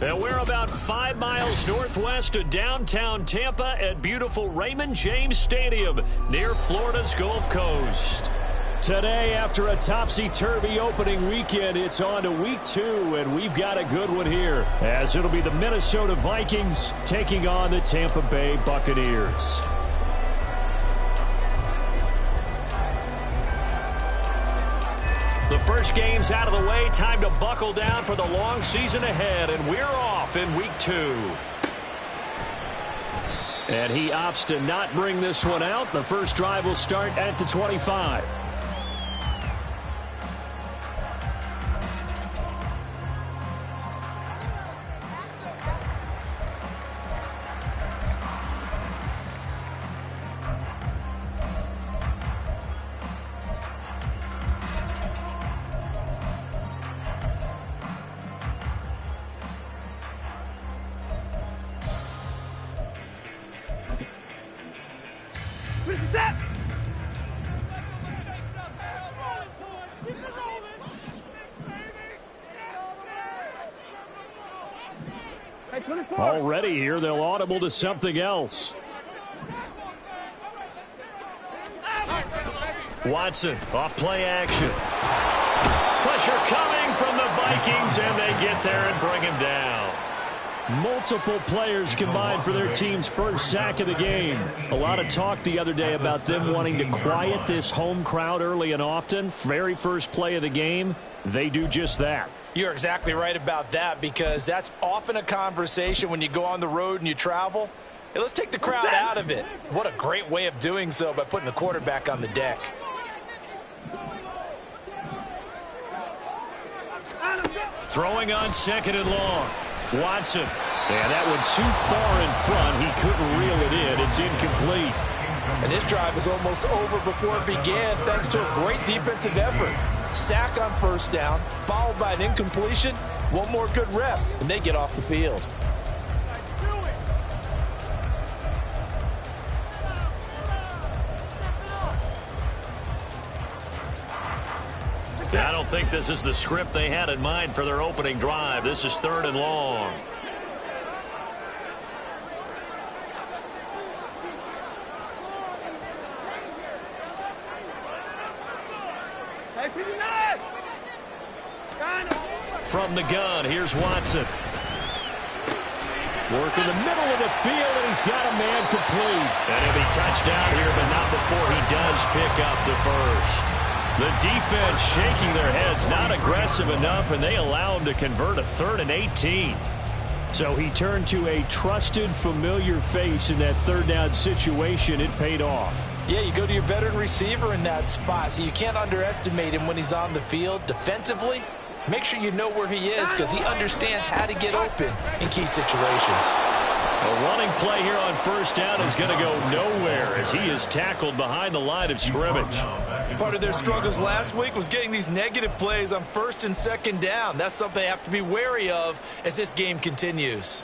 And we're about 5 miles northwest of downtown Tampa at beautiful Raymond James Stadium near Florida's Gulf Coast. Today, after a topsy-turvy opening weekend, it's on to week 2, and we've got a good one here, as it'll be the Minnesota Vikings taking on the Tampa Bay Buccaneers. The first game's out of the way. Time to buckle down for the long season ahead, and we're off in week 2. And he opts to not bring this one out. The first drive will start at the 25. Already here, they'll audible to something else. Watson, off play action. Pressure coming from the Vikings, and they get there and bring him down. Multiple players combined for their team's first sack of the game. A lot of talk the other day about them wanting to quiet this home crowd early and often. Very first play of the game, they do just that. You're exactly right about that, because that's often a conversation when you go on the road and you travel. Hey, let's take the crowd out of it. What a great way of doing so by putting the quarterback on the deck. Throwing on second and long. Watson. And that one too far in front. He couldn't reel it in. It's incomplete. And this drive is almost over before it began, thanks to a great defensive effort. Sack on first down, followed by an incompletion. One more good rep, and they get off the field. I don't think this is the script they had in mind for their opening drive. This is third and long. From the gun, here's Watson. Work in the middle of the field, and he's got a man complete. And he'll be touchdown here, but not before he does pick up the first. The defense shaking their heads, not aggressive enough, and they allow him to convert a 3rd and 18. So he turned to a trusted, familiar face in that third down situation. It paid off. Yeah, you go to your veteran receiver in that spot, so you can't underestimate him when he's on the field. Defensively, make sure you know where he is, because he understands how to get open in key situations. A running play here on first down is going to go nowhere as he is tackled behind the line of scrimmage. Part of their struggles last week was getting these negative plays on first and second down. That's something they have to be wary of as this game continues.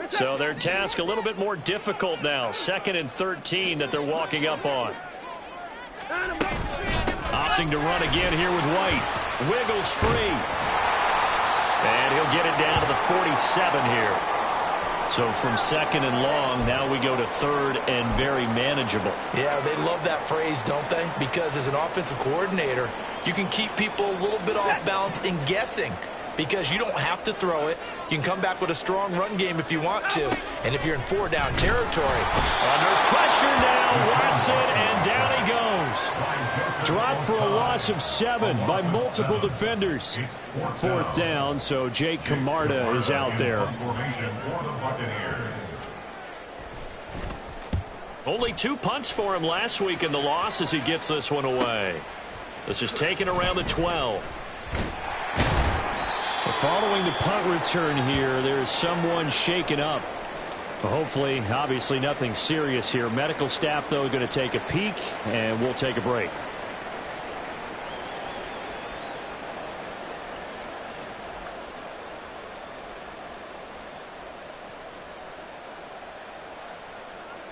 So their task a little bit more difficult now. 2nd and 13 that they're walking up on. Opting to run again here with White. Wiggles free. And he'll get it down to the 47 here. So from 2nd and long, now we go to 3rd and very manageable. Yeah, they love that phrase, don't they? Because as an offensive coordinator, you can keep people a little bit off balance and guessing. Because you don't have to throw it. You can come back with a strong run game if you want to. And if you're in 4-down territory. Under pressure now, Watson, and down he goes. Dropped for a loss of 7 by multiple defenders. 4th down, so Jake Camarda is out there. Only 2 punts for him last week in the loss as he gets this one away. This is taken around the 12. Following the punt return here, there's someone shaken up. Hopefully, obviously nothing serious here. Medical staff, though, going to take a peek, and we'll take a break.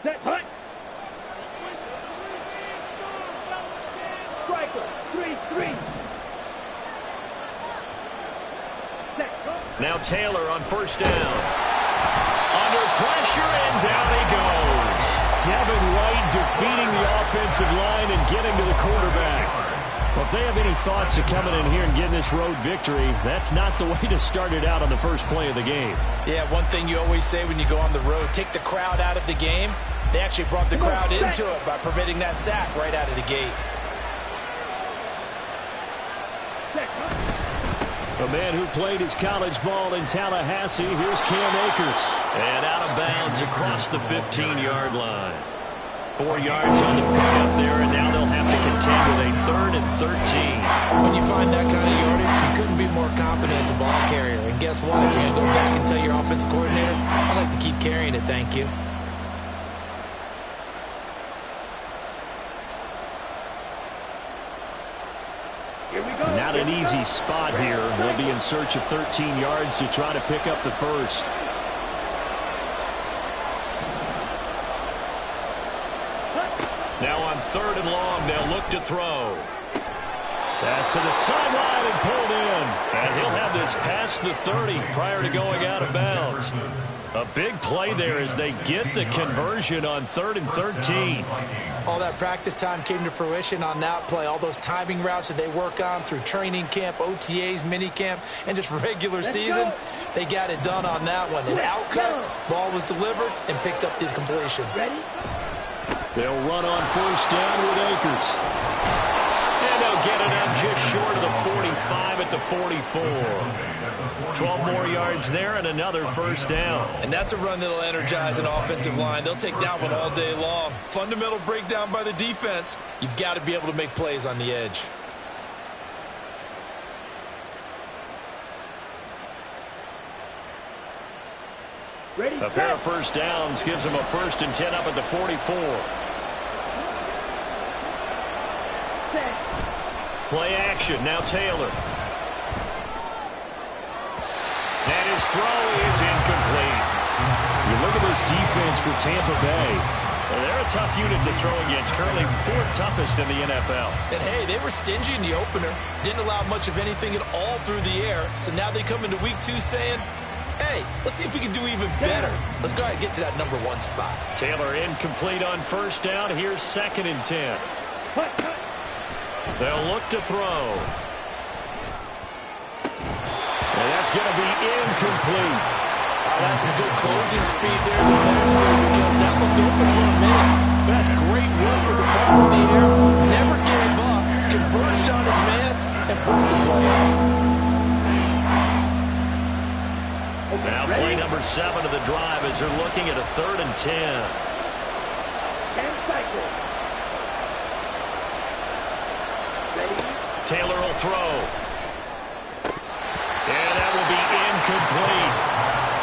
Set. Hut. Striker. 3-3. Set. Now Taylor on first down. Under pressure, and down he goes. Devin White defeating the offensive line and getting to the quarterback. Well, if they have any thoughts of coming in here and getting this road victory, that's not the way to start it out on the first play of the game. Yeah, one thing you always say when you go on the road, take the crowd out of the game. They actually brought the crowd into it by permitting that sack right out of the gate. A man who played his college ball in Tallahassee, here's Cam Akers. And out of bounds across the 15-yard line. 4 yards on the pickup there, and now they'll have to contend with a 3rd and 13. When you find that kind of yardage, you couldn't be more confident as a ball carrier. And guess what? You're going to go back and tell your offensive coordinator, I'd like to keep carrying it, thank you. Not an easy spot here. They'll be in search of 13 yards to try to pick up the first. Now on 3rd and long, they'll look to throw. Pass to the sideline and pulled in. And he'll have this past the 30 prior to going out of bounds. A big play there as they get the conversion on 3rd and 13. All that practice time came to fruition on that play. All those timing routes that they work on through training camp, OTAs, minicamp, and just regular season, they got it done on that one. An outcut, ball was delivered, and picked up the completion. They'll run on first down with Akers. And they'll get it up just short of the 45 at the 44. 12 more yards there and another first down. And that's a run that'll energize an offensive line. They'll take that one all day long. Fundamental breakdown by the defense. You've got to be able to make plays on the edge. A pair of first downs gives them a 1st and 10 up at the 44. Play action. Now Taylor. And his throw is incomplete. You look at this defense for Tampa Bay. They're a tough unit to throw against. Currently 4th toughest in the NFL. And hey, they were stingy in the opener. Didn't allow much of anything at all through the air. So now they come into week 2 saying, hey, let's see if we can do even better. Let's go ahead and get to that number 1 spot. Taylor incomplete on first down. Here's 2nd and 10. They'll look to throw. And that's going to be incomplete. That's some good closing speed there defensively because that looked open for a minute. But that's great work with the ball in the air. Never gave up. Converged on his man and broke the play out. Now play number 7 of the drive as they're looking at a 3rd and 10. Taylor will throw. And that will be incomplete.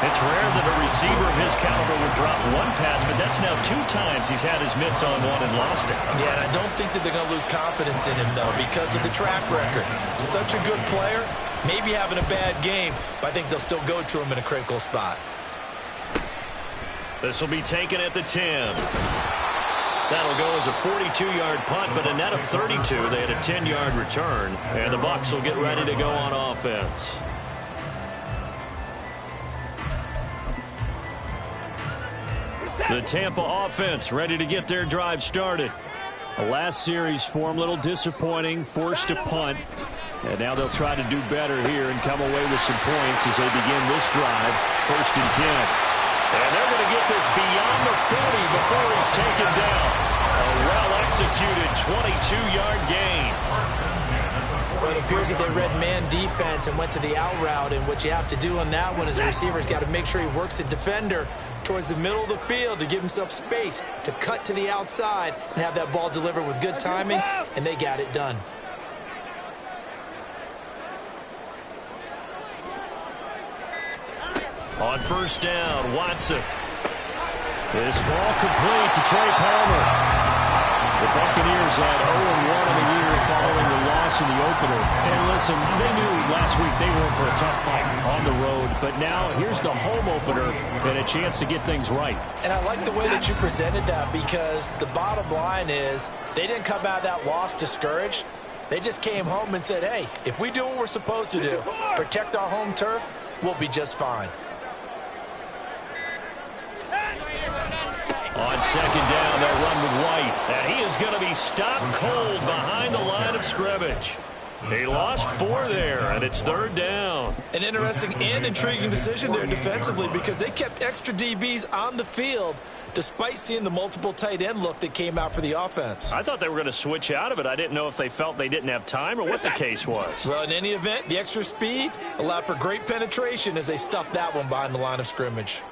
It's rare that a receiver of his caliber would drop 1 pass, but that's now 2 times he's had his mitts on one and lost it. Yeah, and I don't think that they're going to lose confidence in him, though, because of the track record. Such a good player, maybe having a bad game, but I think they'll still go to him in a critical spot. This will be taken at the 10. That'll go as a 42-yard punt, but a net of 32. They had a 10-yard return, and the Bucs will get ready to go on offense. The Tampa offense ready to get their drive started. The last series for them, a little disappointing, forced a punt. And now they'll try to do better here and come away with some points as they begin this drive, 1st and 10. And they're going to get this beyond the 40 before he's taken down. A well-executed 22-yard gain. Well, it appears that they read man defense and went to the out route, and what you have to do on that one is the receiver's got to make sure he works the defender towards the middle of the field to give himself space to cut to the outside and have that ball delivered with good timing, and they got it done. On first down, Watson. This ball complete to Trey Palmer. The Buccaneers had 0-1 in the year following the loss in the opener. And listen, they knew last week they were in for a tough fight on the road. But now here's the home opener and a chance to get things right. And I like the way that you presented that, because the bottom line is they didn't come out of that loss discouraged. They just came home and said, hey, if we do what we're supposed to do, protect our home turf, we'll be just fine. On second down, they'll run with White. And he is going to be stopped cold behind the line of scrimmage. He lost 4 there, and it's third down. An interesting and intriguing decision there defensively, because they kept extra DBs on the field despite seeing the multiple tight end look that came out for the offense. I thought they were going to switch out of it. I didn't know if they felt they didn't have time or what the case was. Well, in any event, the extra speed allowed for great penetration as they stuffed that one behind the line of scrimmage.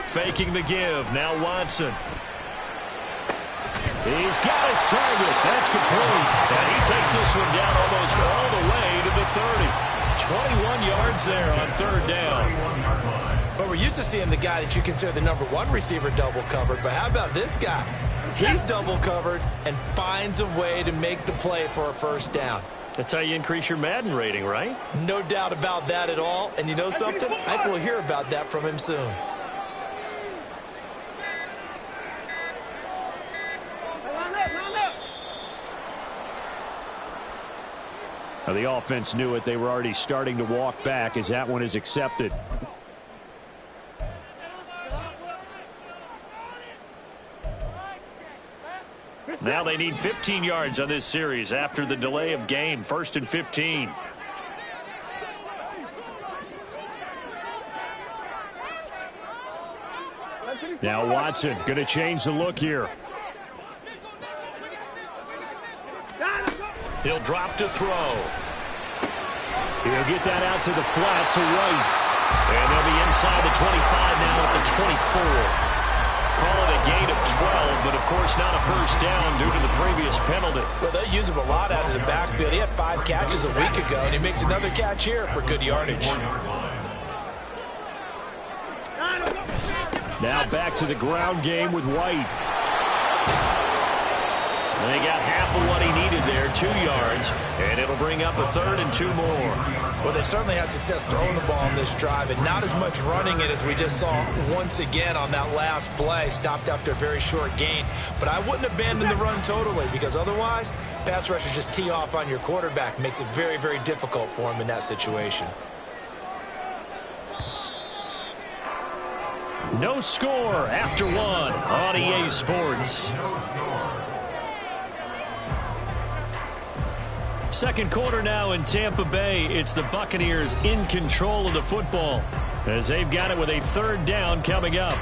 Faking the give. Now Watson. He's got his target. That's complete. And he takes this one down almost all the way to the 30. 21 yards there on third down. But we're used to seeing the guy that you consider the #1 receiver double covered. But how about this guy? He's double covered and finds a way to make the play for a first down. That's how you increase your Madden rating, right? No doubt about that at all. And you know something? I think we'll hear about that from him soon. Now, the offense knew it. They were already starting to walk back as that one is accepted. Now they need 15 yards on this series after the delay of game. 1st and 15. Now Watson going to change the look here. He'll drop to throw. He'll get that out to the flat to White. And they'll be inside the 25 now at the 24. Call it a gain of 12, but of course not a first down due to the previous penalty. Well, they use him a lot out of the backfield. He had 5 catches a week ago, and he makes another catch here for good yardage. Now back to the ground game with White. And they got half of what he needed there, 2 yards, and it'll bring up a 3rd and 2 more. Well, they certainly had success throwing the ball on this drive, and not as much running it as we just saw once again on that last play. Stopped after a very short gain. But I wouldn't abandon the run totally, because otherwise, pass rushers just tee off on your quarterback. Makes it very, very difficult for him in that situation. No score after 1 on EA Sports. Second quarter now in Tampa Bay. It's the Buccaneers in control of the football as they've got it with a 3rd down coming up.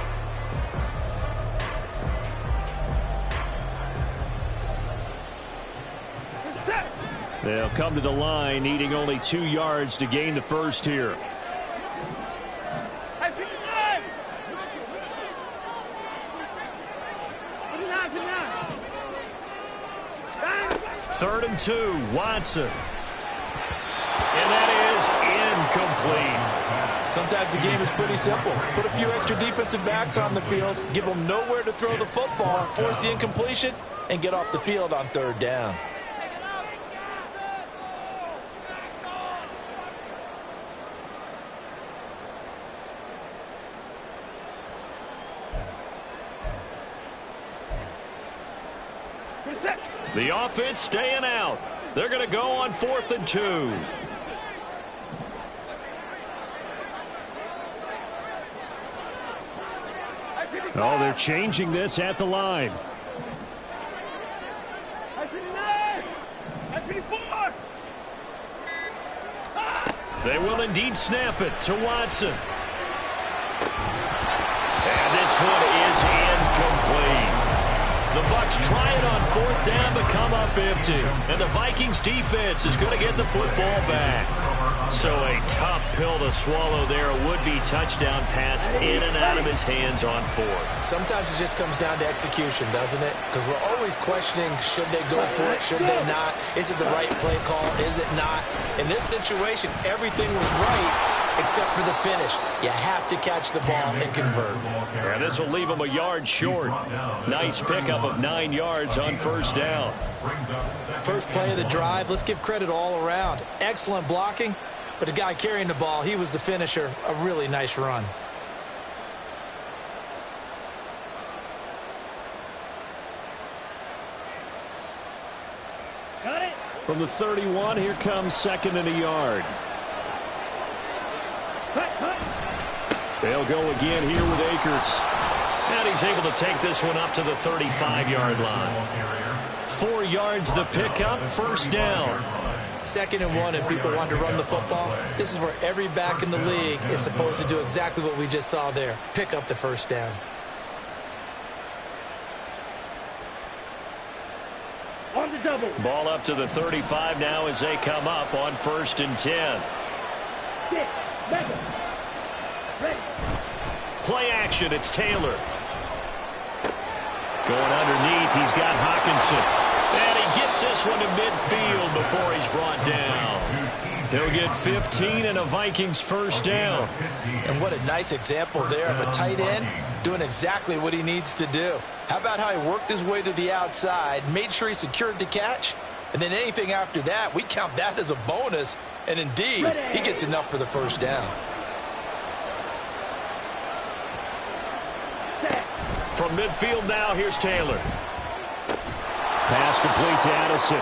They'll come to the line needing only 2 yards to gain the first here. Third and 2, Watson. And that is incomplete. Sometimes the game is pretty simple. Put a few extra defensive backs on the field, give them nowhere to throw the football, force the incompletion, and get off the field on 3rd down. The offense staying out. They're going to go on 4th and 2. Oh, they're changing this at the line. They will indeed snap it to Watson. And this one is incomplete. The Bucs try it on 4th down but come up empty. And the Vikings defense is going to get the football back. So a tough pill to swallow there. A would-be touchdown pass in and out of his hands on 4th. Sometimes it just comes down to execution, doesn't it? Because we're always questioning, should they go for it, should they not? Is it the right play call, is it not? In this situation, everything was right, except for the finish. You have to catch the ball and convert. And this will leave him a yard short. Nice pickup of 9 yards on first down. First play of the drive, let's give credit all around. Excellent blocking, but the guy carrying the ball, he was the finisher. A really nice run. Got it. From the 31, here comes second and a yard. Cut. They'll go again here with Akers. And he's able to take this one up to the 35-yard line. 4 yards the pickup, first down. 2nd and 1, and people want to run the football. This is where every back in the league is supposed to do exactly what we just saw there. Pick up the first down. On the double. Ball up to the 35 now as they come up on 1st and 10. Sit. Back up. Ready. Play action, it's Taylor. Going underneath, he's got Hawkinson. And he gets this one to midfield before he's brought down. He'll get 15 and a Vikings first down. And what a nice example there of a tight end doing exactly what he needs to do. How about how he worked his way to the outside, made sure he secured the catch, and then anything after that, we count that as a bonus. And indeed, he gets enough for the first down. From midfield now, here's Taylor. Pass complete to Addison.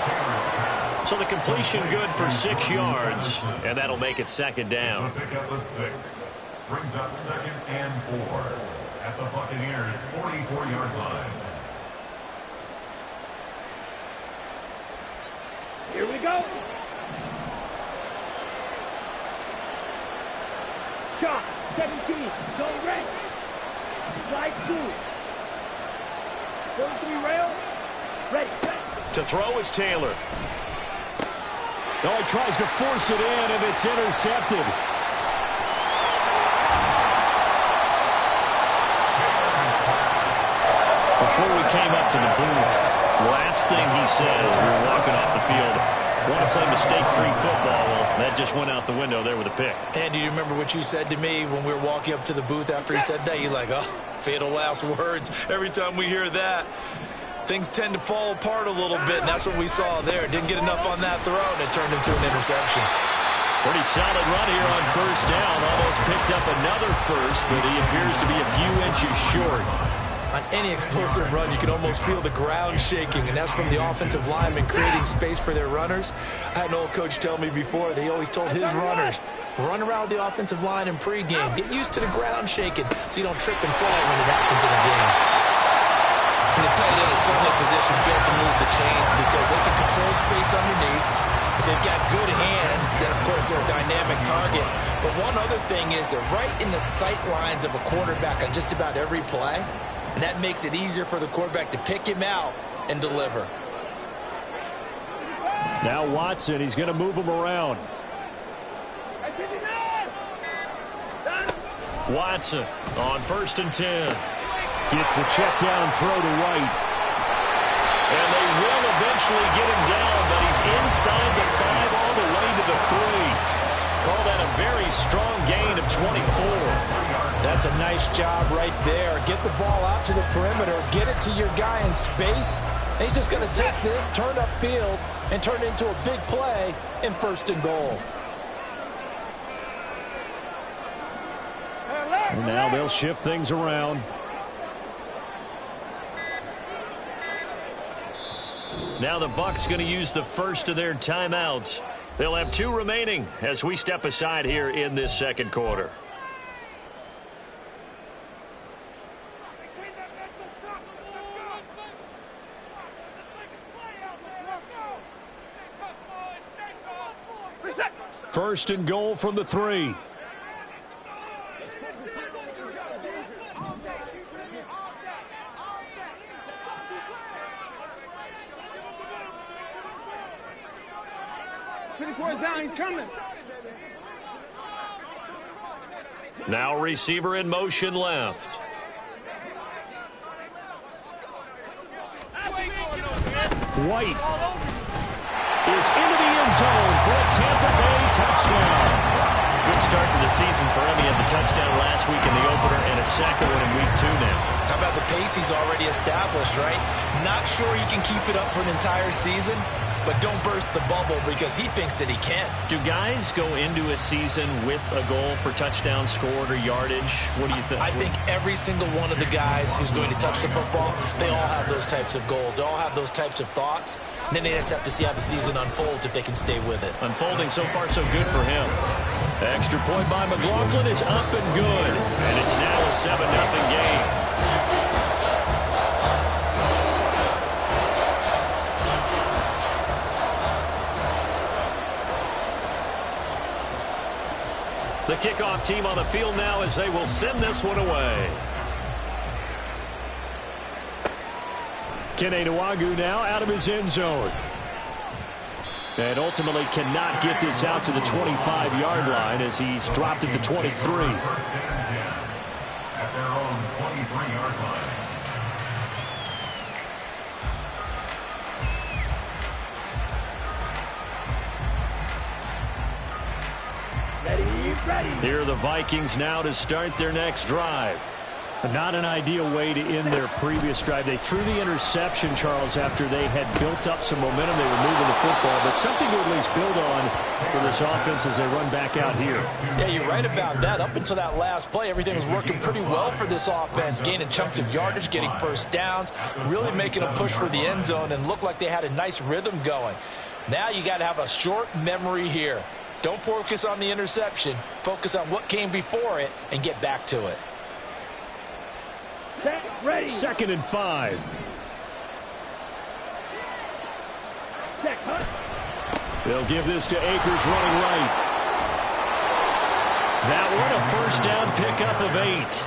So the completion good for 6 yards, and that'll make it second down. So pick up a 6. Brings up 2nd and 4 at the Buccaneers' 44-yard line. Here we go. Shot. 17. Go red. Slide 2. 43 rail. Ready. To throw is Taylor. Oh, he tries to force it in, and it's intercepted. Before we came up to the booth, last thing he said as we were walking off the field, want to play mistake-free football. Well, that just went out the window there with a pick. And do you remember what you said to me when we were walking up to the booth after he said that? You're like, oh, fatal last words. Every time we hear that, things tend to fall apart a little bit, and that's what we saw there. Didn't get enough on that throw, and it turned into an interception. Pretty solid run here on first down. Almost picked up another first, but he appears to be a few inches short. On any explosive run, you can almost feel the ground shaking, and that's from the offensive linemen creating space for their runners. I had an old coach tell me before, they always told his runners, run around the offensive line in pregame. Get used to the ground shaking so you don't trip and fall when it happens in a game. And the tight end is certainly a position built to move the chains because they can control space underneath. If they've got good hands, then, of course, they're a dynamic target. But one other thing is they're right in the sight lines of a quarterback on just about every play. And that makes it easier for the quarterback to pick him out and deliver. Now Watson, he's going to move him around. Watson on 1st and 10. Gets the check down throw to White. And they will eventually get him down, but he's inside the 5 all the way to the 3. Call that a very strong gain of 24. That's a nice job right there. Get the ball out to the perimeter, get it to your guy in space, and he's just going to take this, turn upfield, and turn it into a big play in 1st and goal. And now they'll shift things around. Now the Bucs going to use the first of their timeouts. They'll have 2 remaining as we step aside here in this second quarter. First and goal from the 3. Down, he's coming. Now receiver in motion left. White is into the end zone for a Tampa Bay touchdown. good start to the season for him. He had the touchdown last week in the opener and a second one in week 2 now. How about the pace he's already established, right? Not sure he can keep it up for an entire season, but don't burst the bubble because he thinks that he can. Do guys go into a season with a goal for touchdowns scored or yardage? What do you think? I think every single one of the guys who's going to touch the football, they all have those types of goals. They all have those types of thoughts. And then they just have to see how the season unfolds if they can stay with it. Unfolding so far so good for him. The extra point by McLaughlin is up and good. And it's now a 7-0 game. The kickoff team on the field now as they will send this one away. Kene Nwagu now out of his end zone. And ultimately cannot get this out to the 25-yard line as he's dropped at the 23. First and 10 at their own 23-yard line. Ready. Here are the Vikings now to start their next drive. Not an ideal way to end their previous drive. They threw the interception, Charles, after they had built up some momentum. They were moving the football, but something to at least build on for this offense as they run back out here. Yeah, you're right about that. Up until that last play, everything was working pretty well for this offense, gaining chunks of yardage, getting first downs, really making a push for the end zone, and looked like they had a nice rhythm going. Now you got to have a short memory here. Don't focus on the interception. Focus on what came before it and get back to it. Set, ready. 2nd and 5. Check, huh? They'll give this to Akers running right. That one a first down pickup of 8.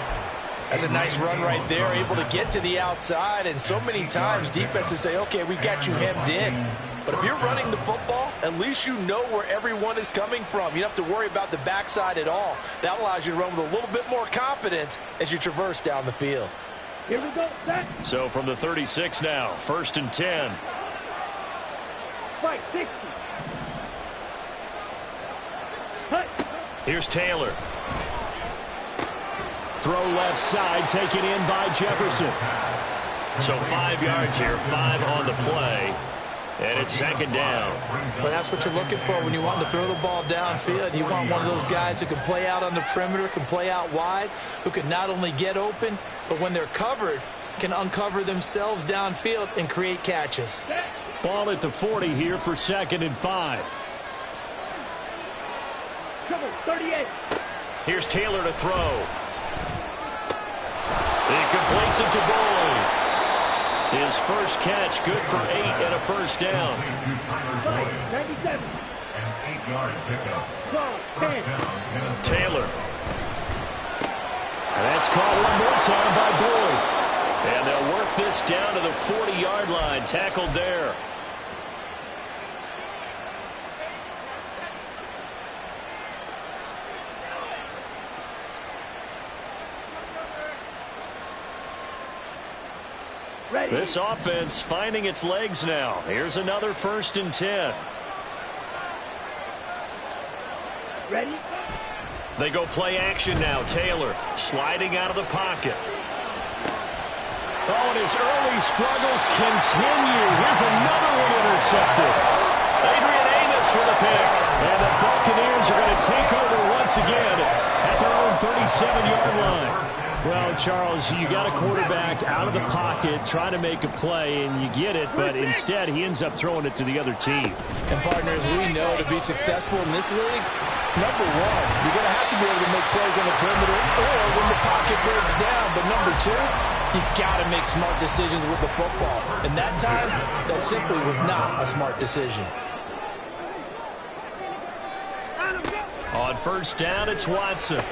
That's a nice run right there, able to get to the outside, and so many times defenses say, okay, we got you hemmed in. But if you're running the football, at least you know where everyone is coming from. You don't have to worry about the backside at all. That allows you to run with a little bit more confidence as you traverse down the field. Here we go, set. So from the 36 now, 1st and 10. Fight, 60. Cut. Here's Taylor. Throw left side, taken in by Jefferson. So 5 yards here, 5 on the play. And it's 2nd down. But that's what you're looking for when you want to throw the ball downfield. You want one of those guys who can play out on the perimeter, can play out wide, who can not only get open, but when they're covered, can uncover themselves downfield and create catches. Ball at the 40 here for 2nd and 5. Trouble, 38. Here's Taylor to throw. He completes it to Boyd. His first catch, good for 8 and a first down. 97. An 8-yard pickup. 10. Taylor. And that's caught one more time by Boyd. And they'll work this down to the 40-yard line. Tackled there. Ready. This offense finding its legs now. Here's another 1st and 10. Ready. They go play action now. Taylor sliding out of the pocket. Oh, and his early struggles continue. Here's another one intercepted. Adrian Amos with a pick. And the Buccaneers are going to take over once again at their own 37-yard line. Well, Charles, you got a quarterback out of the pocket trying to make a play, and you get it, but instead he ends up throwing it to the other team. And partners, we know to be successful in this league, number one, you're going to have to be able to make plays on the perimeter or when the pocket breaks down. But number two, you got to make smart decisions with the football. And that time, that simply was not a smart decision. On first down, it's Watson.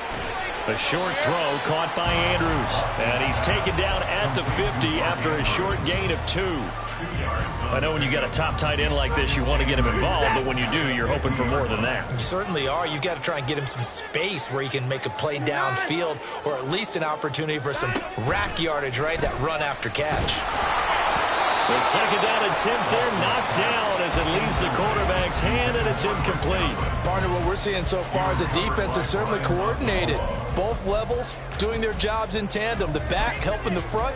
A short throw caught by Andrews. And he's taken down at the 50 after a short gain of 2. I know when you got a top tight end like this, you want to get him involved, but when you do, you're hoping for more than that. You certainly are. You've got to try and get him some space where he can make a play downfield or at least an opportunity for some rack yardage, right? That run after catch. The second down attempt there knocked down as it leaves the quarterback's hand, and it's incomplete. Partner, what we're seeing so far is the defense is certainly coordinated. Both levels doing their jobs in tandem. The back helping the front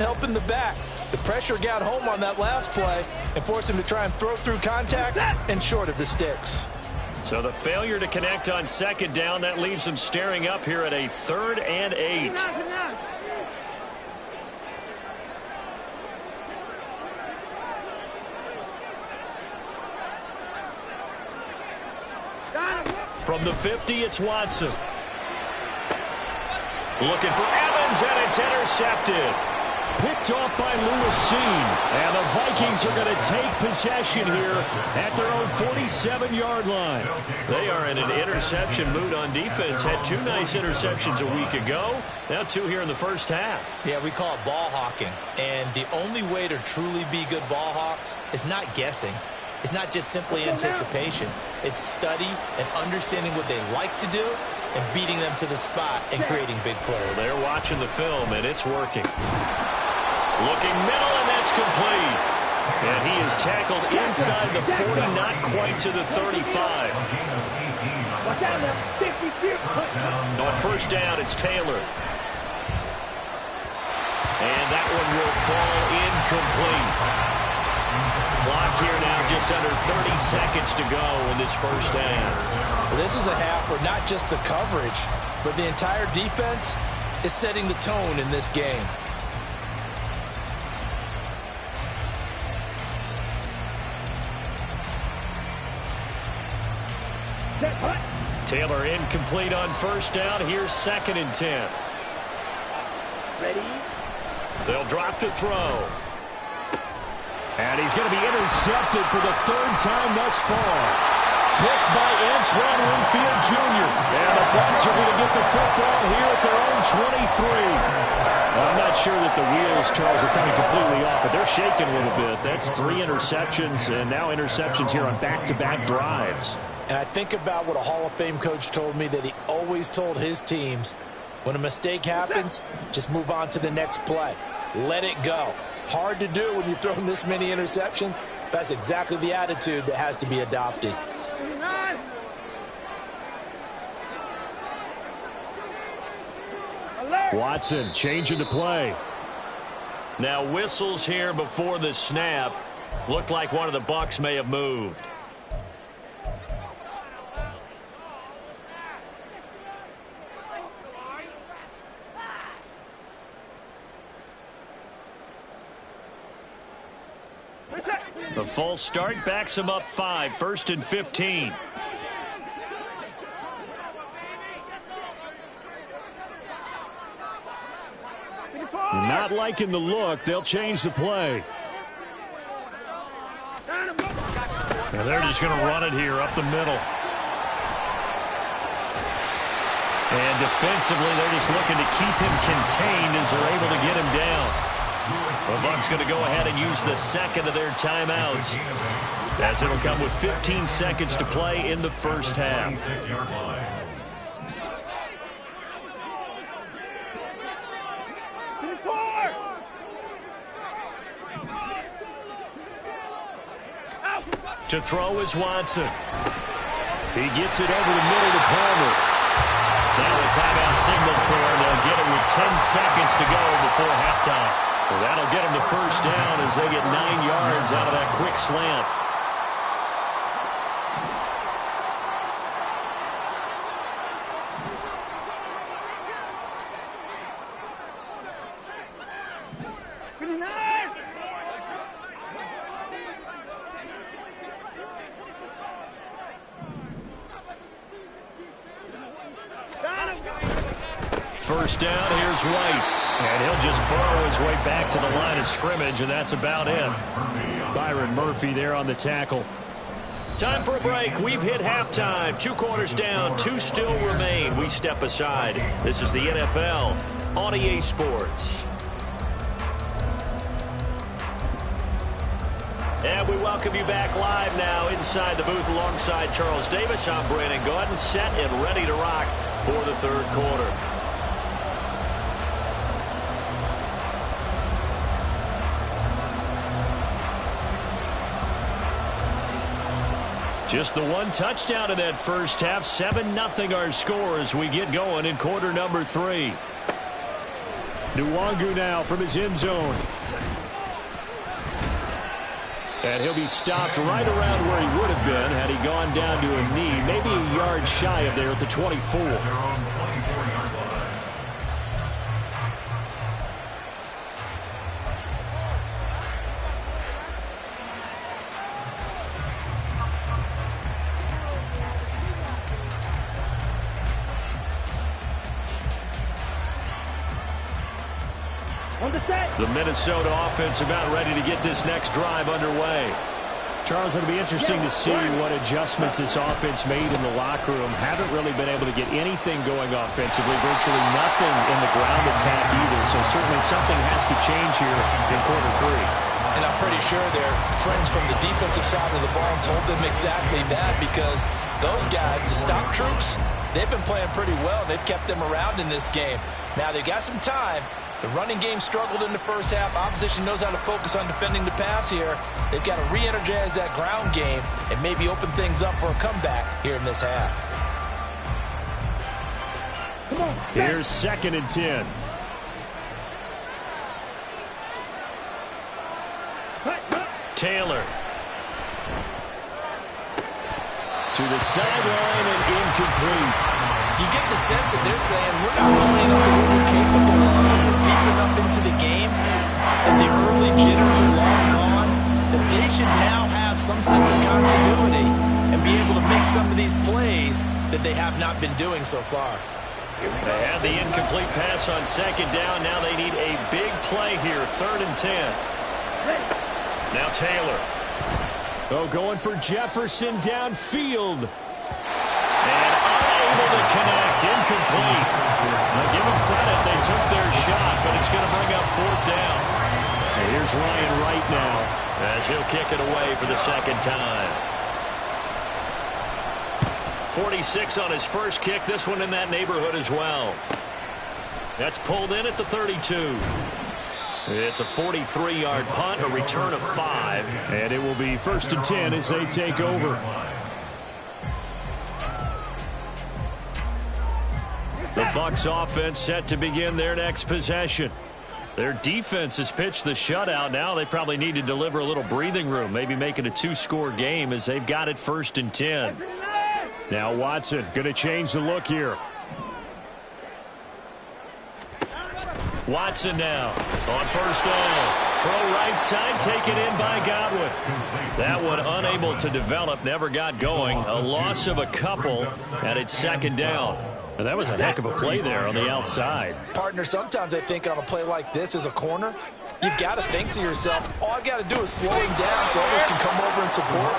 helping the back. The pressure got home on that last play and forced him to try and throw through contact and short of the sticks. So the failure to connect on second down, that leaves him staring up here at a 3rd and 8. From the 50, it's Watson. Looking for Evans, and it's intercepted. Picked off by Lewis Seen. And the Vikings are going to take possession here at their own 47-yard line. They are in an interception mood on defense. Had 2 nice interceptions a week ago. Now 2 here in the first half. Yeah, we call it ball hawking. And the only way to truly be good ball hawks is not guessing. It's not just simply anticipation. It's study and understanding what they like to do and beating them to the spot and creating big plays. They're watching the film, and it's working. Looking middle, and that's complete. And he is tackled inside the 40, not quite to the 35. Watch out now. 52. On first down, it's Taylor. And that one will fall incomplete. Clock here now just under 30 seconds to go in this first half. Well, this is a half where not just the coverage, but the entire defense is setting the tone in this game. Taylor incomplete on first down. Here's 2nd and 10. Ready? They'll drop to throw. And he's going to be intercepted for the 3rd time thus far. Picked by Antoine Winfield Jr. And the Bucs are going to get the football here at their own 23. Well, I'm not sure that the wheels, Charles, are coming completely off, but they're shaking a little bit. That's 3 interceptions, and now interceptions here on back-to-back drives. And I think about what a Hall of Fame coach told me that he always told his teams, when a mistake happens, just move on to the next play. Let it go. Hard to do when you've thrown this many interceptions. That's exactly the attitude that has to be adopted. Watson changing the play. Now whistles here before the snap. Looked like one of the Bucs may have moved. The false start backs him up 5, 1st and 15. Not liking the look. They'll change the play. And they're just going to run it here up the middle. And defensively, they're just looking to keep him contained as they're able to get him down. The Bucs going to go ahead and use the 2nd of their timeouts, as it'll come with 15 seconds to play in the first half. To throw is Watson. He gets it over the middle to Palmer. Now a timeout signaled for him. They'll get it with 10 seconds to go before halftime. Well, that'll get them the first down as they get 9 yards out of that quick slant. First down, here's White. And he'll just burrow his way back to the line of scrimmage, and that's about it. Byron Murphy there on the tackle. Time for a break. We've hit halftime. 2 quarters down, 2 still remain. We step aside. This is the NFL on EA Sports. And we welcome you back live now inside the booth alongside Charles Davis. I'm Brandon Gaudin, set and ready to rock for the 3rd quarter. Just the one touchdown in that first half. 7-0 our score as we get going in quarter number 3. Nwangu now from his end zone. And he'll be stopped right around where he would have been had he gone down to a knee. Maybe a yard shy of there at the 24. The Minnesota offense about ready to get this next drive underway. Charles, it'll be interesting to see what adjustments this offense made in the locker room. Haven't really been able to get anything going offensively, virtually nothing in the ground attack either. So certainly something has to change here in quarter 3. And I'm pretty sure their friends from the defensive side of the ball told them exactly that, because those guys, the stop troops, they've been playing pretty well. They've kept them around in this game. Now they've got some time. The running game struggled in the first half. Opposition knows how to focus on defending the pass here. They've got to re-energize that ground game and maybe open things up for a comeback here in this half. Here's 2nd and 10. Taylor. To the sideline and incomplete. You get the sense that they're saying we're not playing up to what we're capable of. We're deep enough into the game that the early jitters are long gone, that they should now have some sense of continuity and be able to make some of these plays that they have not been doing so far. They had the incomplete pass on 2nd down. Now they need a big play here. 3rd and 10. Now Taylor. Oh, going for Jefferson downfield. And unable to connect. Incomplete. Now give them credit. They took their shot, but it's going to bring up 4th down. And here's Ryan Wright now as he'll kick it away for the 2nd time. 46 on his first kick. This one in that neighborhood as well. That's pulled in at the 32. It's a 43-yard punt, a return of 5. And it will be 1st and 10 as they take over. The Bucs offense set to begin their next possession. Their defense has pitched the shutout. Now they probably need to deliver a little breathing room, maybe make it a 2-score game as they've got it 1st and 10. Now Watson going to change the look here. Watson now on 1st down. Throw right side, taken in by Godwin. That one unable to develop, never got going. A loss of a couple, and it's 2nd down. And that was a heck of a play there on the outside. Partner, sometimes I think on a play like this as a corner, you've got to think to yourself, all I got to do is slow him down so others can come over and support.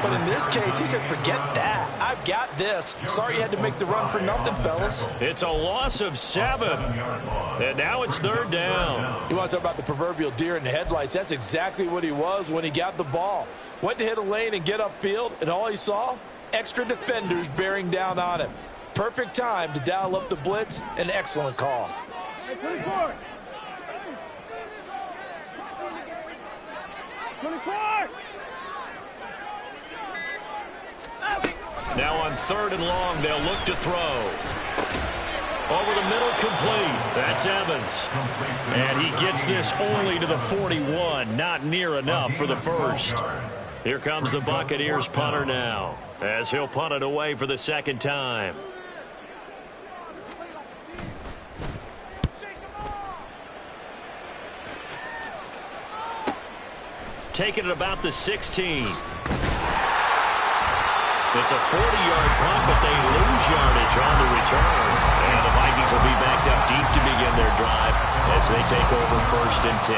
But in this case, he said, forget that. I've got this. Sorry you had to make the run for nothing, fellas. It's a loss of 7. And now it's 3rd down. You want to talk about the proverbial deer in the headlights? That's exactly what he was when he got the ball. Went to hit a lane and get upfield, and all he saw? Extra defenders bearing down on him. Perfect time to dial up the blitz. An excellent call. Now on 3rd and long, they'll look to throw. Over the middle, complete. That's Evans. And he gets this only to the 41. Not near enough for the 1st. Here comes the Buccaneers punter now, as he'll punt it away for the 2nd time. Taking it about the 16. It's a 40-yard punt, but they lose yardage on the return. And the Vikings will be backed up deep to begin their drive as they take over 1st and 10.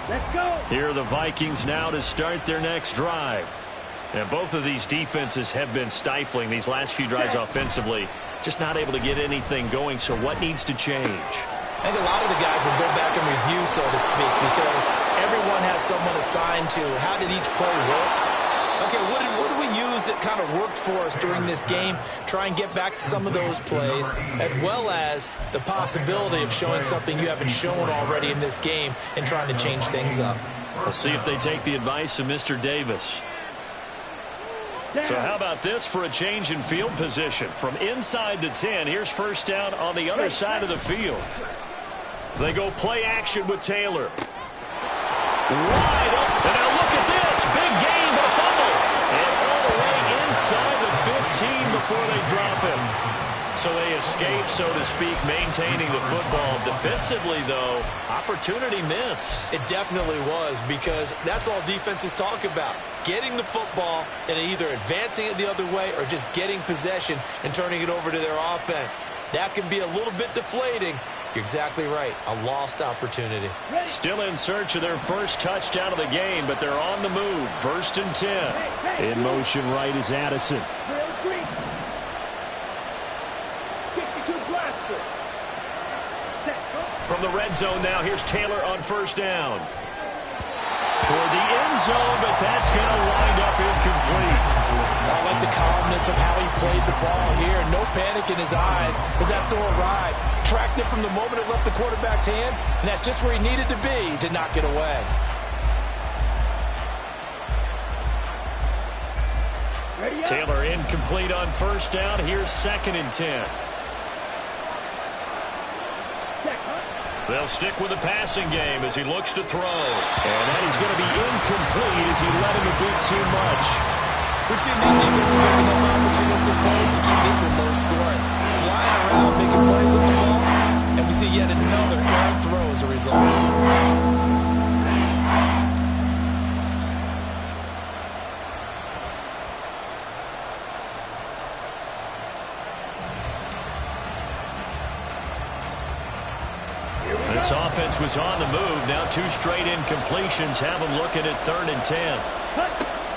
Let's go. Here are the Vikings now to start their next drive. And both of these defenses have been stifling these last few drives offensively. Just not able to get anything going, so what needs to change? I think a lot of the guys will go back and review, so to speak, because everyone has someone assigned to how did each play work. Okay, what did we use that kind of worked for us during this game? Try and get back to some of those plays, as well as the possibility of showing something you haven't shown already in this game and trying to change things up. We'll see if they take the advice of Mr. Davis. So how about this for a change in field position? From inside the 10, here's first down on the other side of the field. They go play action with Taylor. Wide open. And now look at this. Big gain, but a fumble. And all the way inside the 15 before they drop him. So they escape, so to speak, maintaining the football. Defensively, though, opportunity miss. It definitely was, because that's all defenses talk about. Getting the football and either advancing it the other way or just getting possession and turning it over to their offense. That can be a little bit deflating. You're exactly right. A lost opportunity. Still in search of their first touchdown of the game, but they're on the move. First and 10. In motion right is Addison. From the red zone now, here's Taylor on first down. Toward the end zone, but that's going to wind up incomplete. I like the calmness of how he played the ball here. No panic in his eyes as that throw arrived. Tracked it from the moment it left the quarterback's hand, and that's just where he needed to be to knock it away. Taylor incomplete on first down. Here's second and 10. They'll stick with the passing game as he looks to throw. And that is going to be incomplete as he let him a bit too much. We've seen these defenses make enough opportunistic plays to keep this one low scoring. Flying around, making plays on the ball, and we see yet another errant throw as a result. This offense was on the move. Now two straight incompletions have them looking at third and 10.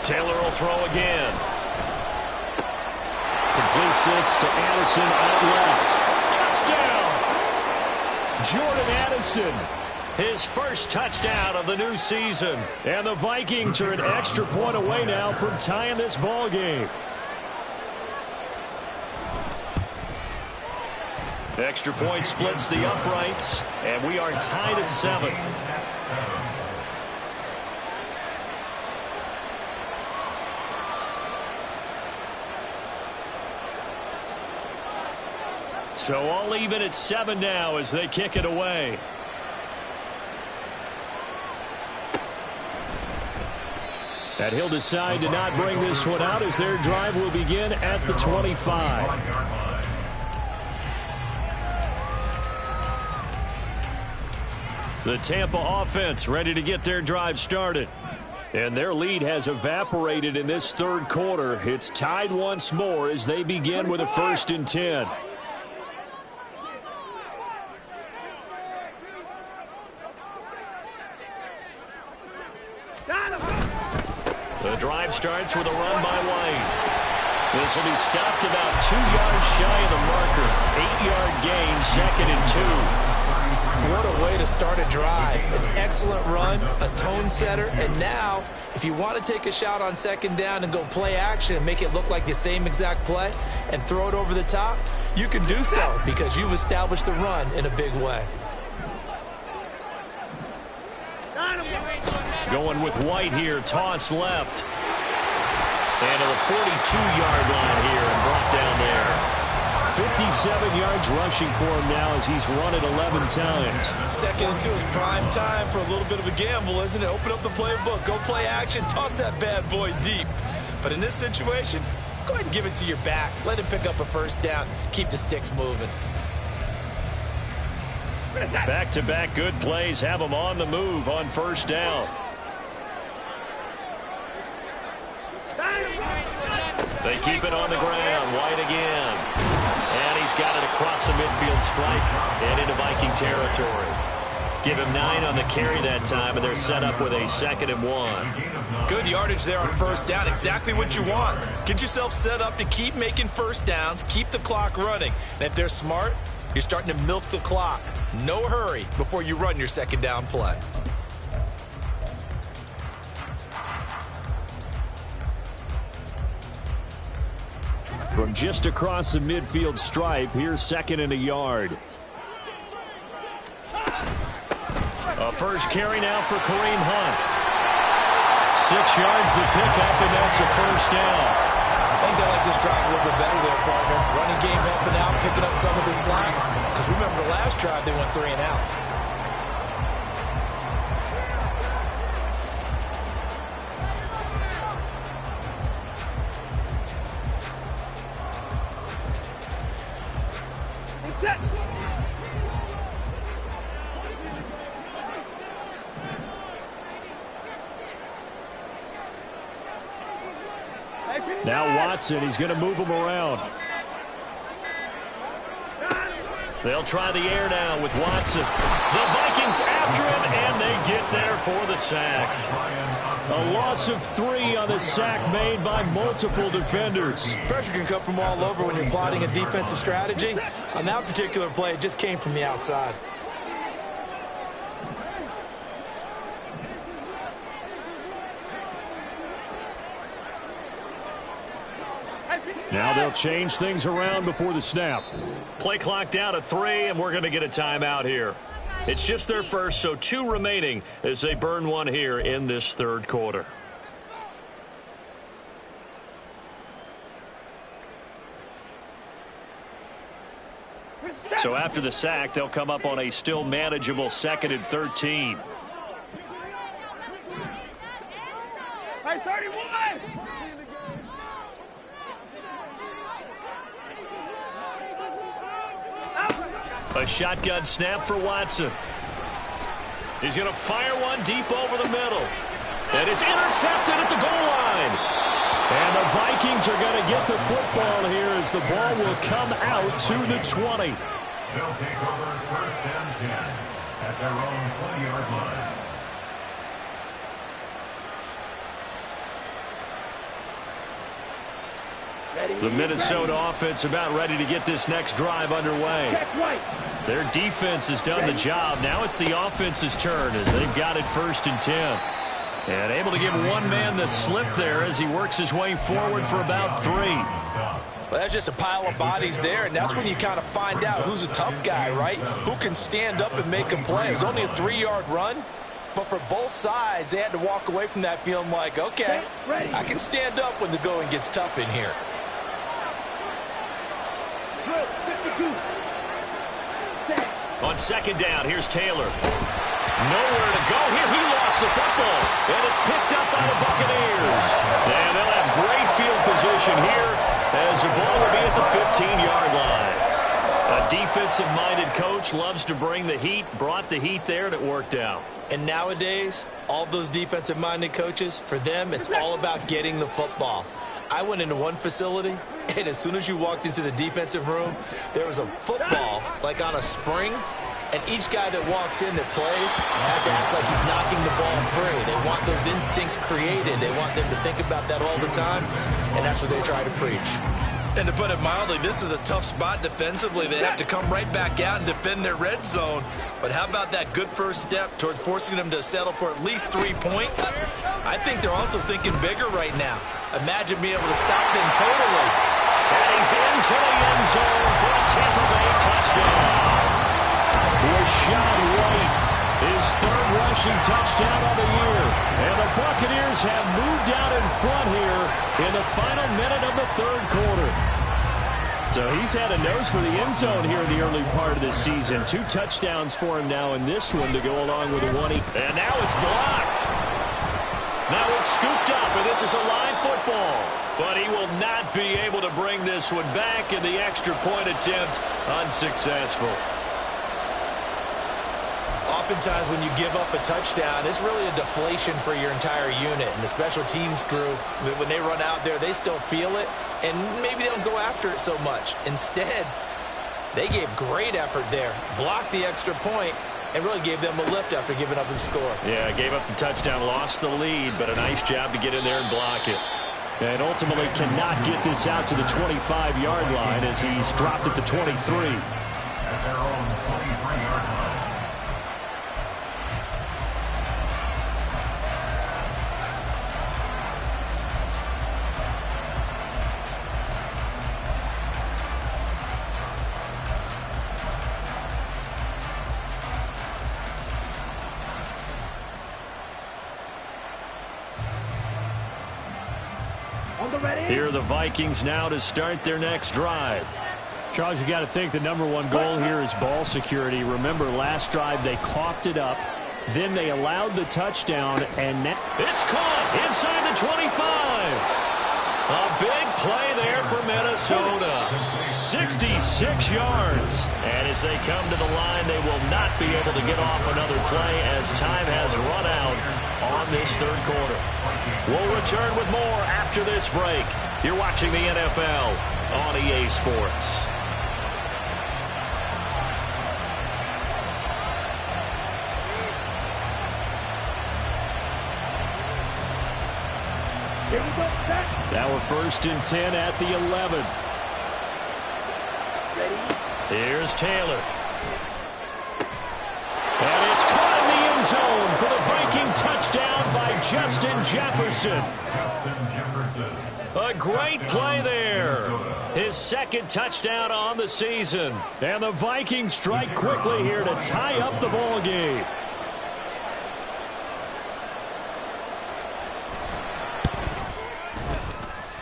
Taylor will throw again. Completes this to Addison out left. Touchdown! Jordan Addison. His first touchdown of the new season. And the Vikings are an extra point away now from tying this ball game. Extra point splits the uprights, and we are tied at 7. So all even at 7 now as they kick it away. And he'll decide to not bring this one out as their drive will begin at the 25. The Tampa offense ready to get their drive started. And their lead has evaporated in this third quarter. It's tied once more as they begin with a first and 10. The drive starts with a run by White. This will be stopped about 2 yards shy of the marker. 8-yard gain, second and 2. What a way to start a drive. An excellent run, a tone setter, and now, if you want to take a shot on second down and go play action and make it look like the same exact play and throw it over the top, you can do so because you've established the run in a big way. Going with White here, toss left. And to the 42-yard line here and brought down there. 57 yards rushing for him now as he's run it 11 times. Second and 2 is prime time for a little bit of a gamble, isn't it? Open up the playbook, go play action, toss that bad boy deep. But in this situation, go ahead and give it to your back. Let him pick up a first down. Keep the sticks moving. Back-to-back good plays have them on the move on first down. They keep it on the ground. White again. And he's got it across the midfield stripe and into Viking territory. Give him 9 on the carry that time, and they're set up with a 2nd and 1. Good yardage there on first down. Exactly what you want. Get yourself set up to keep making first downs, keep the clock running. And if they're smart, you're starting to milk the clock. No hurry before you run your second down play. From just across the midfield stripe, here's 2nd and a yard. A first carry now for Kareem Hunt. 6 yards the pickup, and that's a first down. I think they like this drive a little bit better there, partner. Running game helping out, picking up some of the slack. Because remember, the last drive they went 3 and out. Now Watson, he's going to move him around. They'll try the air now with Watson. The Vikings after him, and they get there for the sack. A loss of 3 on the sack made by multiple defenders. Pressure can come from all over when you're plotting a defensive strategy. On that particular play, it just came from the outside. Now they'll change things around before the snap. Play clock down to 3, and we're going to get a timeout here. It's just their first, so 2 remaining as they burn one here in this 3rd quarter. So after the sack, they'll come up on a still manageable 2nd and 13. Hey, 31! A shotgun snap for Watson. He's going to fire one deep over the middle. And it's intercepted at the goal line. And the Vikings are going to get the football here as the ball will come out to the 20. They'll take over 1st and 10 at their own 20-yard line. The Minnesota offense about ready to get this next drive underway. Their defense has done the job. Now it's the offense's turn as they've got it 1st and 10. And able to give one man the slip there as he works his way forward for about 3. Well, that's just a pile of bodies there, and that's when you kind of find out who's a tough guy, right? Who can stand up and make a play. It was only a 3-yard run, but for both sides, they had to walk away from that feeling like, okay, I can stand up when the going gets tough in here. On 2nd down, here's Taylor. Nowhere to go here. He lost the football, and it's picked up by the Buccaneers. And they'll have great field position here as the ball will be at the 15-yard line. A defensive-minded coach loves to bring the heat, brought the heat there, and it worked out. And nowadays, all those defensive-minded coaches, for them, it's all about getting the football. I went into one facility, and as soon as you walked into the defensive room, there was a football, like on a spring, and each guy that walks in that plays has to act like he's knocking the ball free. They want those instincts created. They want them to think about that all the time, and that's what they try to preach. And to put it mildly, this is a tough spot defensively. They have to come right back out and defend their red zone. But how about that good first step towards forcing them to settle for at least 3 points? I think they're also thinking bigger right now. Imagine being able to stop them totally. And he's into the end zone for a Tampa Bay touchdown. Rashad White, his 3rd rushing touchdown of the year. And the Buccaneers have moved out in front here in the final minute of the 3rd quarter. So he's had a nose for the end zone here in the early part of this season. 2 touchdowns for him now in this one to go along with a 1. And now it's blocked. Now it's scooped up, and this is a live football. But he will not be able to bring this one back, and the extra point attempt unsuccessful. Oftentimes when you give up a touchdown, it's really a deflation for your entire unit. And the special teams group, when they run out there, they still feel it. And maybe they don't go after it so much. Instead, they gave great effort there. Blocked the extra point and really gave them a lift after giving up the score. Yeah, gave up the touchdown, lost the lead, but a nice job to get in there and block it. And ultimately cannot get this out to the 25-yard line as he's dropped at the 23. At their own 23-yard line. Here are the Vikings now to start their next drive. Charles, you got to think the #1 goal here is ball security. Remember, last drive they coughed it up. Then they allowed the touchdown, and now it's caught inside the 25. A big play there for Minnesota. 66 yards. And as they come to the line, they will not be able to get off another play as time has run out on this third quarter. We'll return with more after this break. You're watching the NFL on EA Sports. Now we're 1st and 10 at the 11. Here's Taylor. And it's caught in the end zone for the Viking touchdown by Justin Jefferson. A great play there. His 2nd touchdown on the season. And the Vikings strike quickly here to tie up the ball game.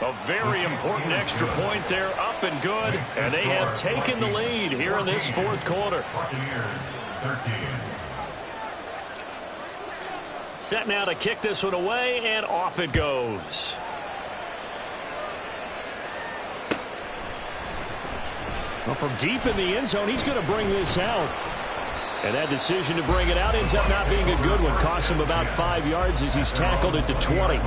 A very important extra point there, up and good, and they have taken the lead here in this 4th quarter. Buccaneers 13. Set now to kick this one away, and off it goes. Well, from deep in the end zone, he's going to bring this out. And that decision to bring it out ends up not being a good one. Cost him about 5 yards as he's tackled it to 20.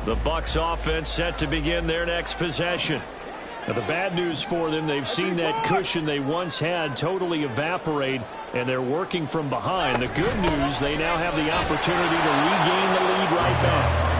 The Bucs offense set to begin their next possession. Now, the bad news for them, they've seen that cushion they once had totally evaporate, and they're working from behind. The good news, they now have the opportunity to regain the lead right back.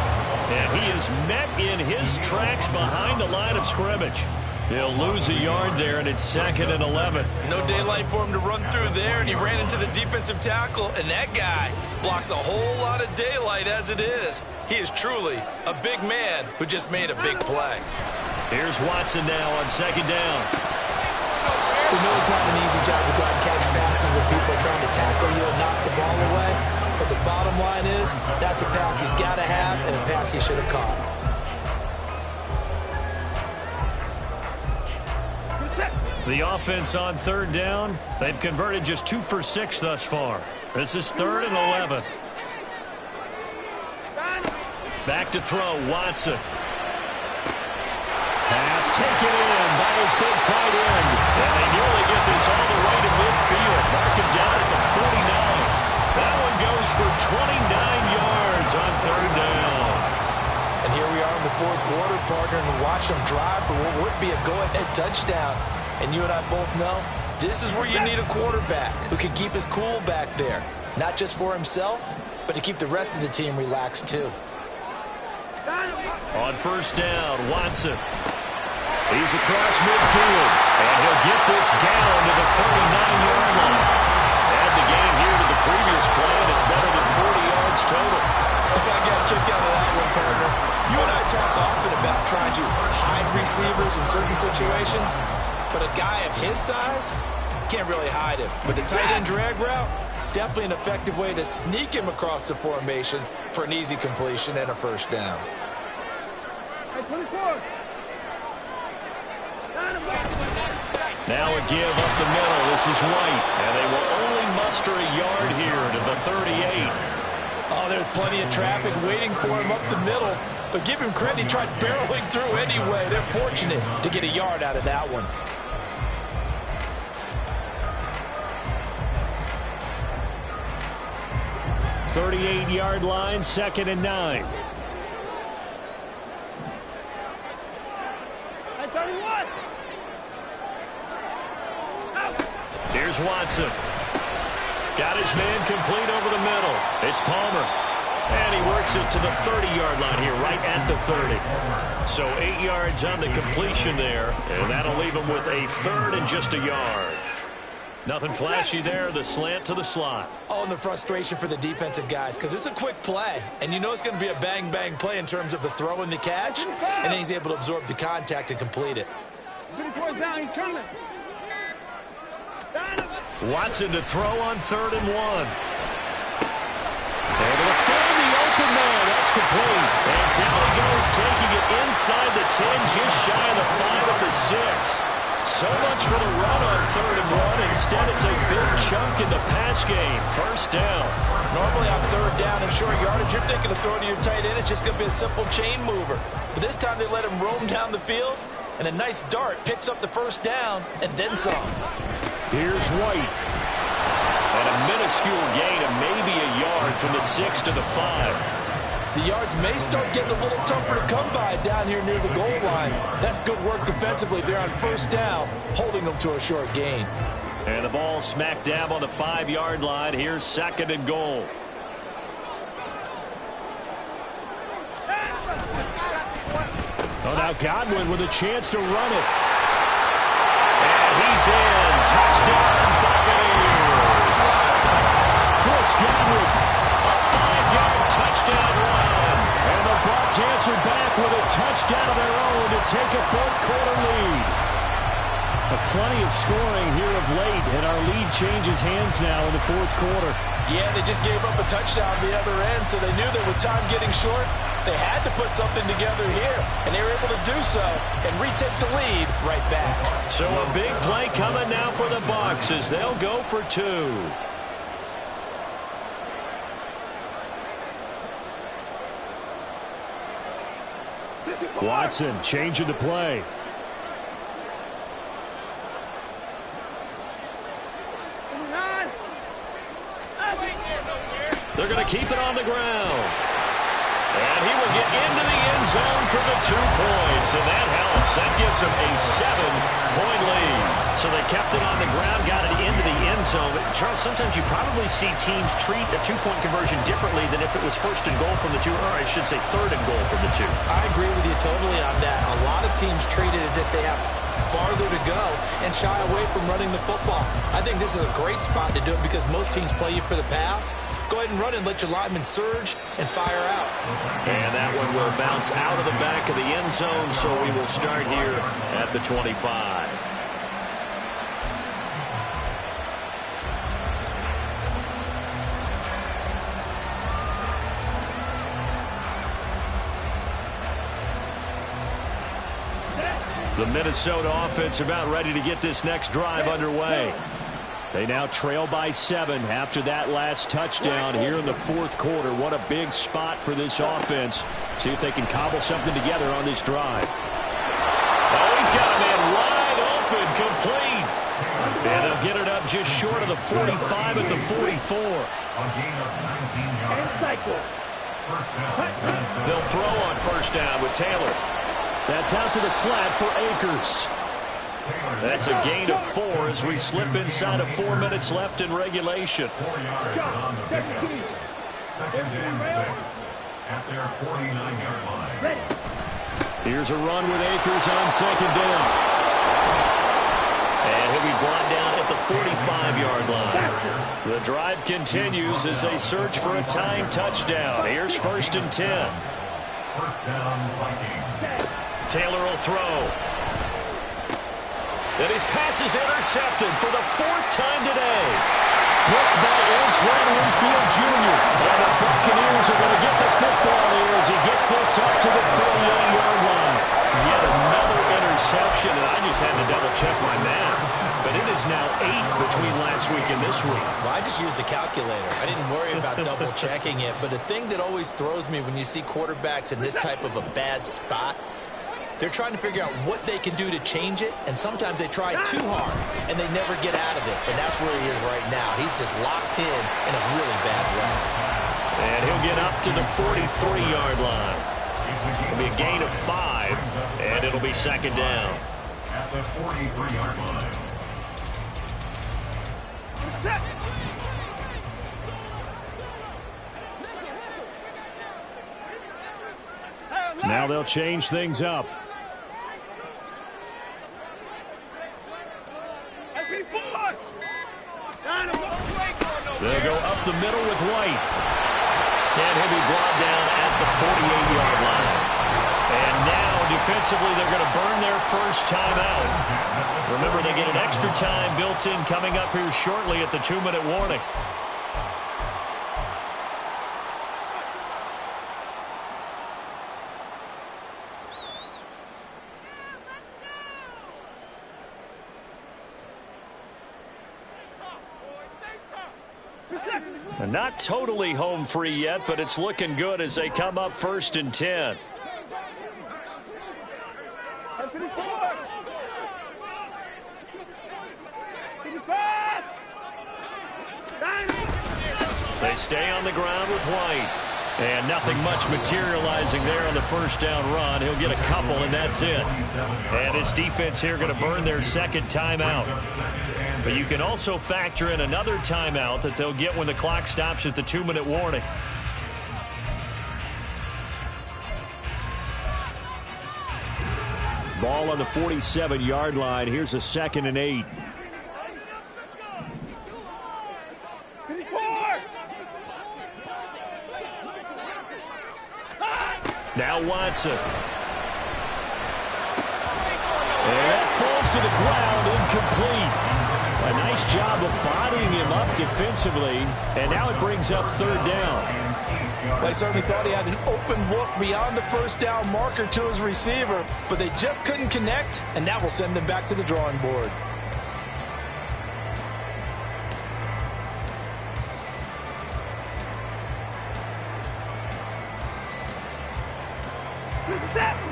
And he is met in his tracks behind the line of scrimmage. He'll lose a yard there, and it's 2nd and 11. No daylight for him to run through there, and he ran into the defensive tackle, and that guy blocks a whole lot of daylight as it is. He is truly a big man who just made a big play. Here's Watson now on 2nd down. We know it's not an easy job to go out and catch passes when people are trying to tackle you and knock the ball away, but the bottom line is that's a pass he's got to have and a pass he should have caught. The offense on 3rd down, they've converted just 2 for 6 thus far. This is 3rd and 11. Back to throw, Watson. Pass taken in by his big tight end. And they nearly get this all the way to midfield. Mark him down at the 49. That one goes for 29 yards on 3rd down. And here we are in the 4th quarter, partner, and watch them drive for what would be a go-ahead touchdown. And you and I both know this is where you need a quarterback who can keep his cool back there. Not just for himself, but to keep the rest of the team relaxed too. On 1st down, Watson. He's across midfield. And he'll get this down to the 39-yard line. Add the gain here to the previous play, and it's better than 40 yards total. I got a kick out of that one, partner. You and I talk often about trying to hide receivers in certain situations. But a guy of his size can't really hide him. But the tight end drag route, definitely an effective way to sneak him across the formation for an easy completion and a 1st down. Now a give up the middle. This is White. And they will only muster a yard here to the 38. Oh, there's plenty of traffic waiting for him up the middle. But give him credit, he tried barreling through anyway. They're fortunate to get a yard out of that one. 38-yard line, 2nd and 9. Here's Watson. Got his man complete over the middle. It's Palmer. And he works it to the 30-yard line here, right at the 30. So 8 yards on the completion there, and that'll leave him with a 3rd and just a yard. Nothing flashy there, the slant to the slot. Oh, and the frustration for the defensive guys, because it's a quick play, and you know it's going to be a bang-bang play in terms of the throw and the catch, and then he's able to absorb the contact and complete it. Down, he's coming. Watson to throw on 3rd and 1. Able to find the open man. That's complete. And down he goes, taking it inside the 10, just shy of the 5 at the 6. So much for the run on 3rd and 1. Instead, it's a big chunk in the pass game. 1st down. Normally on 3rd down and short yardage, you're thinking of throwing to your tight end. It's just going to be a simple chain mover. But this time they let him roam down the field, and a nice dart picks up the 1st down and then some. Here's White. And a minuscule gain of maybe a yard from the 6 to the 5. The yards may start getting a little tougher to come by down here near the goal line. That's good work defensively there on 1st down, holding them to a short gain. And the ball smack dab on the 5-yard line. Here's 2nd and goal. Oh, now Godwin with a chance to run it. And he's in. Touchdown, Buccaneers. Chris Godwin. A 5-yard touchdown run. And the Bucs answer back with a touchdown of their own to take a 4th quarter lead. Plenty of scoring here of late, and our lead changes hands now in the 4th quarter. Yeah, they just gave up a touchdown on the other end, so they knew that with time getting short, they had to put something together here, and they were able to do so and retake the lead right back. So a big play coming now for the Bucs as they'll go for 2. Watson changing the play. They're going to keep it on the ground. And he will get into the end zone for the 2 points, and that helps. That gives them a 7-point lead. So they kept it on the ground, got it into the end zone. But Charles, sometimes you probably see teams treat a 2-point conversion differently than if it was 1st and goal from the 2, or I should say 3rd and goal from the 2. I agree with you totally on that. A lot of teams treat it as if they have farther to go and shy away from running the football. I think this is a great spot to do it because most teams play you for the pass. Go ahead and run and let your linemen surge and fire out. And that one will bounce out of the back of the end zone, so we will start here at the 25. The Minnesota offense about ready to get this next drive underway. They now trail by 7 after that last touchdown here in the 4th quarter. What a big spot for this offense. See if they can cobble something together on this drive. Oh, he's got a man wide open, complete. And they'll get it up just short of the 45 at the 44. They'll throw on 1st down with Taylor. That's out to the flat for Akers. That's a gain of 4 as we slip inside of 4 minutes left in regulation. 4 yards on the pickup. 2nd and 6 at their 49-yard line. Here's a run with Akers on 2nd down. And he'll be brought down at the 45-yard line. The drive continues as they search for a tying touchdown. Here's 1st and 10. 1st down, Vikings. Taylor will throw. And his pass is intercepted for the 4th time today. Blocked by Antoine Winfield Jr. And the Buccaneers are going to get the football here as he gets this up to the 38-yard line. Yet another interception, and I just had to double-check my math. But it is now 8 between last week and this week. Well, I just used a calculator. I didn't worry about double-checking it. But the thing that always throws me when you see quarterbacks in this type of a bad spot, they're trying to figure out what they can do to change it, and sometimes they try too hard, and they never get out of it. And that's where he is right now. He's just locked in a really bad way. And he'll get up to the 43-yard line. It'll be a gain of 5, and it'll be 2nd down. At the 43-yard line. Now they'll change things up. They'll go up the middle with White. And he'll be brought down at the 48-yard line. And now defensively, they're going to burn their first timeout. Remember, they get an extra time built in coming up here shortly at the 2-minute warning. And not totally home free yet, but it's looking good as they come up 1st and 10. They stay on the ground with White. And nothing much materializing there on the first down run. He'll get a couple, and that's it. And his defense here going to burn their second timeout. But you can also factor in another timeout that they'll get when the clock stops at the 2-minute warning. Ball on the 47-yard line. Here's a 2nd and 8. Now Watson. And that falls to the ground, incomplete. A nice job of bodying him up defensively, and now it brings up 3rd down. They certainly thought he had an open look beyond the first down marker to his receiver, but they just couldn't connect, and that will send them back to the drawing board.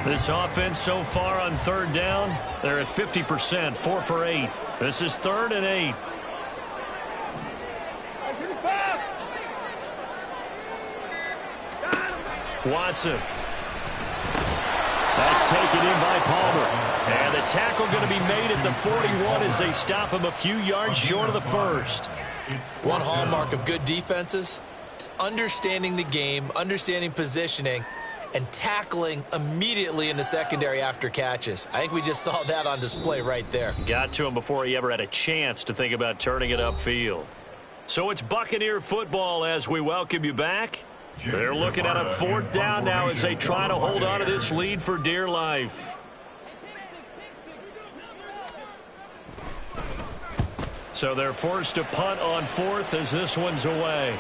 This offense so far on 3rd down, they're at 50%, 4 for 8. This is 3rd and 8. Watson. That's taken in by Palmer. And the tackle going to be made at the 41 as they stop him a few yards short of the first. One hallmark of good defenses is understanding the game, understanding positioning, and tackling immediately in the secondary after catches. I think we just saw that on display right there. Got to him before he ever had a chance to think about turning it upfield. So it's Buccaneer football as we welcome you back. They're looking at a 4th down now as they try to hold on to this lead for dear life. So they're forced to punt on 4th as this one's away.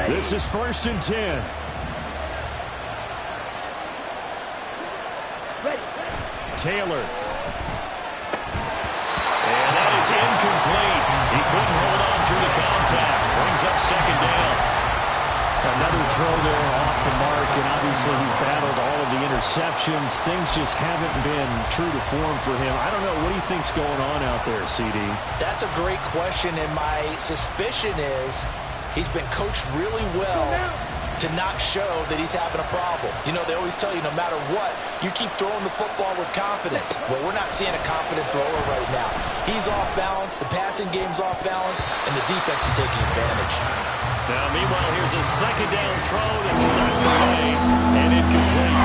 This is 1st and 10. Taylor. And that is incomplete. He couldn't hold on through the contact. Brings up 2nd down. Another throw there off the mark, and obviously he's battled all of the interceptions. Things just haven't been true to form for him. I don't know. What do you think's going on out there, CD? That's a great question, and my suspicion is he's been coached really well to not show that he's having a problem. You know, they always tell you no matter what, you keep throwing the football with confidence. Well, we're not seeing a confident thrower right now. He's off balance, the passing game's off balance, and the defense is taking advantage. Now, meanwhile, here's a 2nd down throw that's knocked away and incomplete.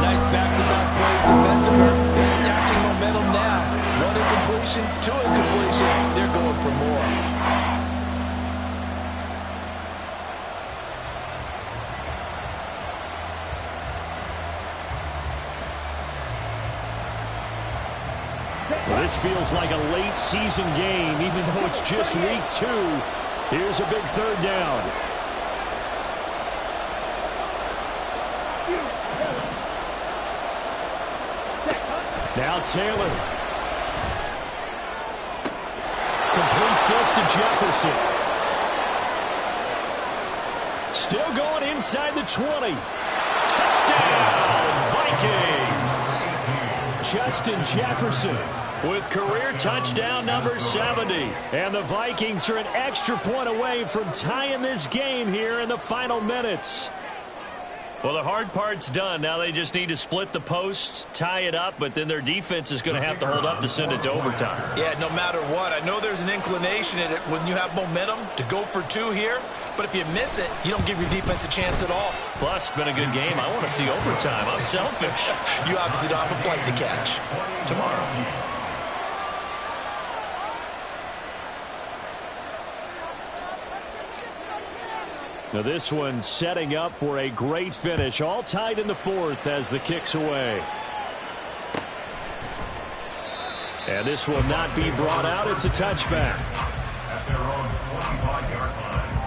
Nice back-to-back plays defensively. They're stacking momentum now. 1 incompletion, 2 incompletion. They're going for more. Well, this feels like a late season game, even though it's just week 2. Here's a big 3rd down. Now Taylor. Completes this to Jefferson. Still going inside the 20. Touchdown, Vikings! Justin Jefferson with career touchdown number 70. And the Vikings are an extra point away from tying this game here in the final minutes. Well, the hard part's done. Now they just need to split the posts, tie it up, but then their defense is going to have to hold up to send it to overtime. Yeah, no matter what. I know there's an inclination in it when you have momentum to go for two here, but if you miss it, you don't give your defense a chance at all. Plus, it's been a good game. I want to see overtime. I'm selfish. You obviously don't have a flight to catch. Tomorrow. Now this one setting up for a great finish. All tied in the fourth as the kick's away. And this will not be brought out. It's a touchback. At their own 25-yard line.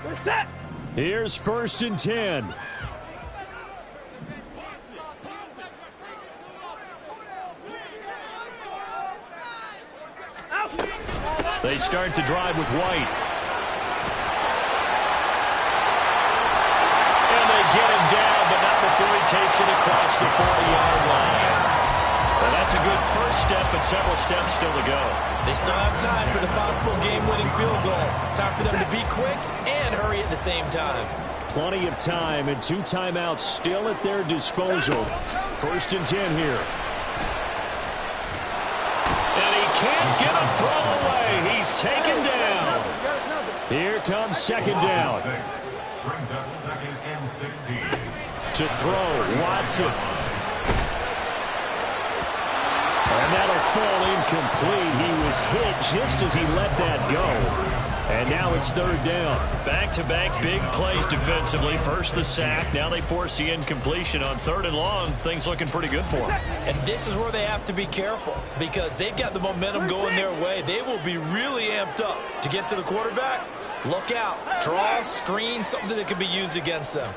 They're set. Here's 1st and 10. They start the drive with White. And they get him down, but not before he takes it across the 40-yard line. Well, that's a good first step, but several steps still to go. They still have time for the possible game-winning field goal. Time for them to be quick and hurry at the same time. Plenty of time and 2 timeouts still at their disposal. 1st and 10 here. And he can't get a throw away. He's taken down. Here comes 2nd down. Brings up 2nd and 16. To throw, Watson. And that'll fall incomplete. He was hit just as he let that go. And now it's 3rd down. Back-to-back big plays defensively. First the sack. Now they force the incompletion on 3rd and long. Things looking pretty good for them. And this is where they have to be careful because they've got the momentum going their way. They will be really amped up to get to the quarterback. Look out. Draw, screen, something that can be used against them.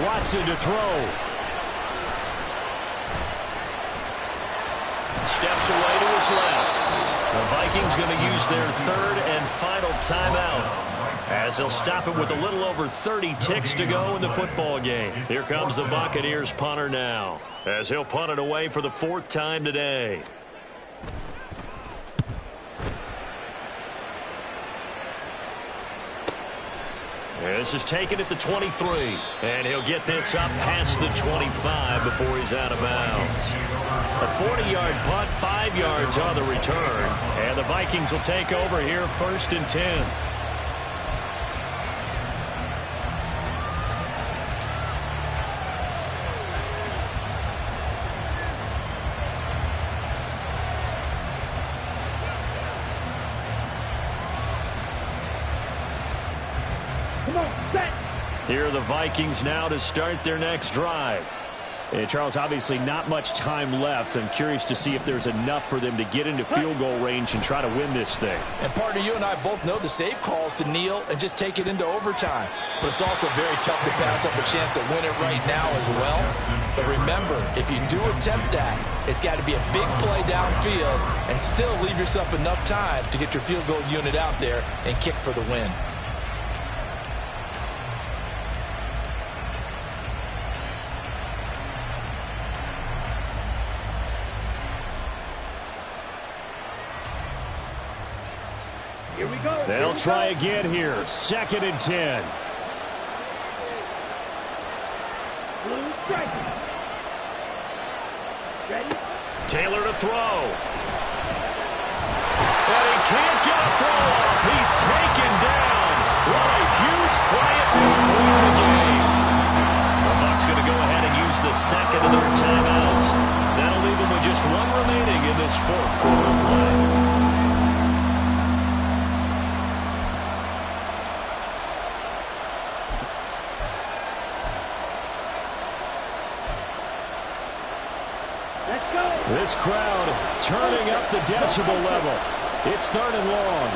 Watson to throw. Steps away to his left. The Vikings going to use their 3rd and final timeout as they'll stop it with a little over 30 ticks to go in the football game. Here comes the Buccaneers punter now as he'll punt it away for the 4th time today. This is taken at the 23, and he'll get this up past the 25 before he's out of bounds. A 40-yard punt, 5 yards on the return, and the Vikings will take over here 1st and 10. Here are the Vikings now to start their next drive. And Charles, obviously not much time left. I'm curious to see if there's enough for them to get into field goal range and try to win this thing. And partner, you and I both know the safe calls to kneel and just take it into overtime. But it's also very tough to pass up a chance to win it right now as well. But remember, if you do attempt that, it's got to be a big play downfield and still leave yourself enough time to get your field goal unit out there and kick for the win. Here we go. They'll try again here. 2nd and 10. Blue strike. Ready? Taylor to throw. And he can't get a throw off. He's taken down. What a huge play at this point in the game. The Bucs going to go ahead and use the 2nd of their timeouts. That'll leave them with just 1 remaining in this 4th quarter play. This crowd turning up the decibel level. It's 3rd and long.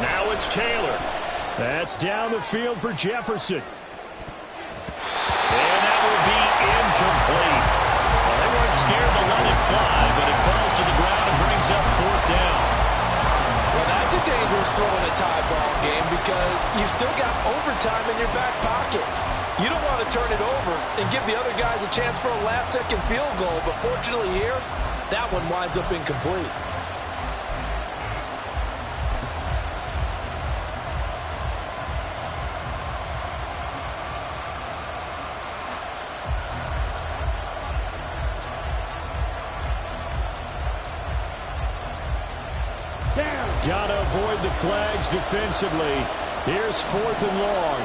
Now it's Taylor. That's down the field for Jefferson. And that will be incomplete. Well, they weren't scared to let it fly, but it falls to the ground and brings up 4th down. Well, that's a dangerous throw in a tie ball game because you still got overtime in your back pocket. You don't want to turn it over and give the other guys a chance for a last-second field goal, but fortunately here, that one winds up incomplete. Got to avoid the flags defensively. Here's 4th and long.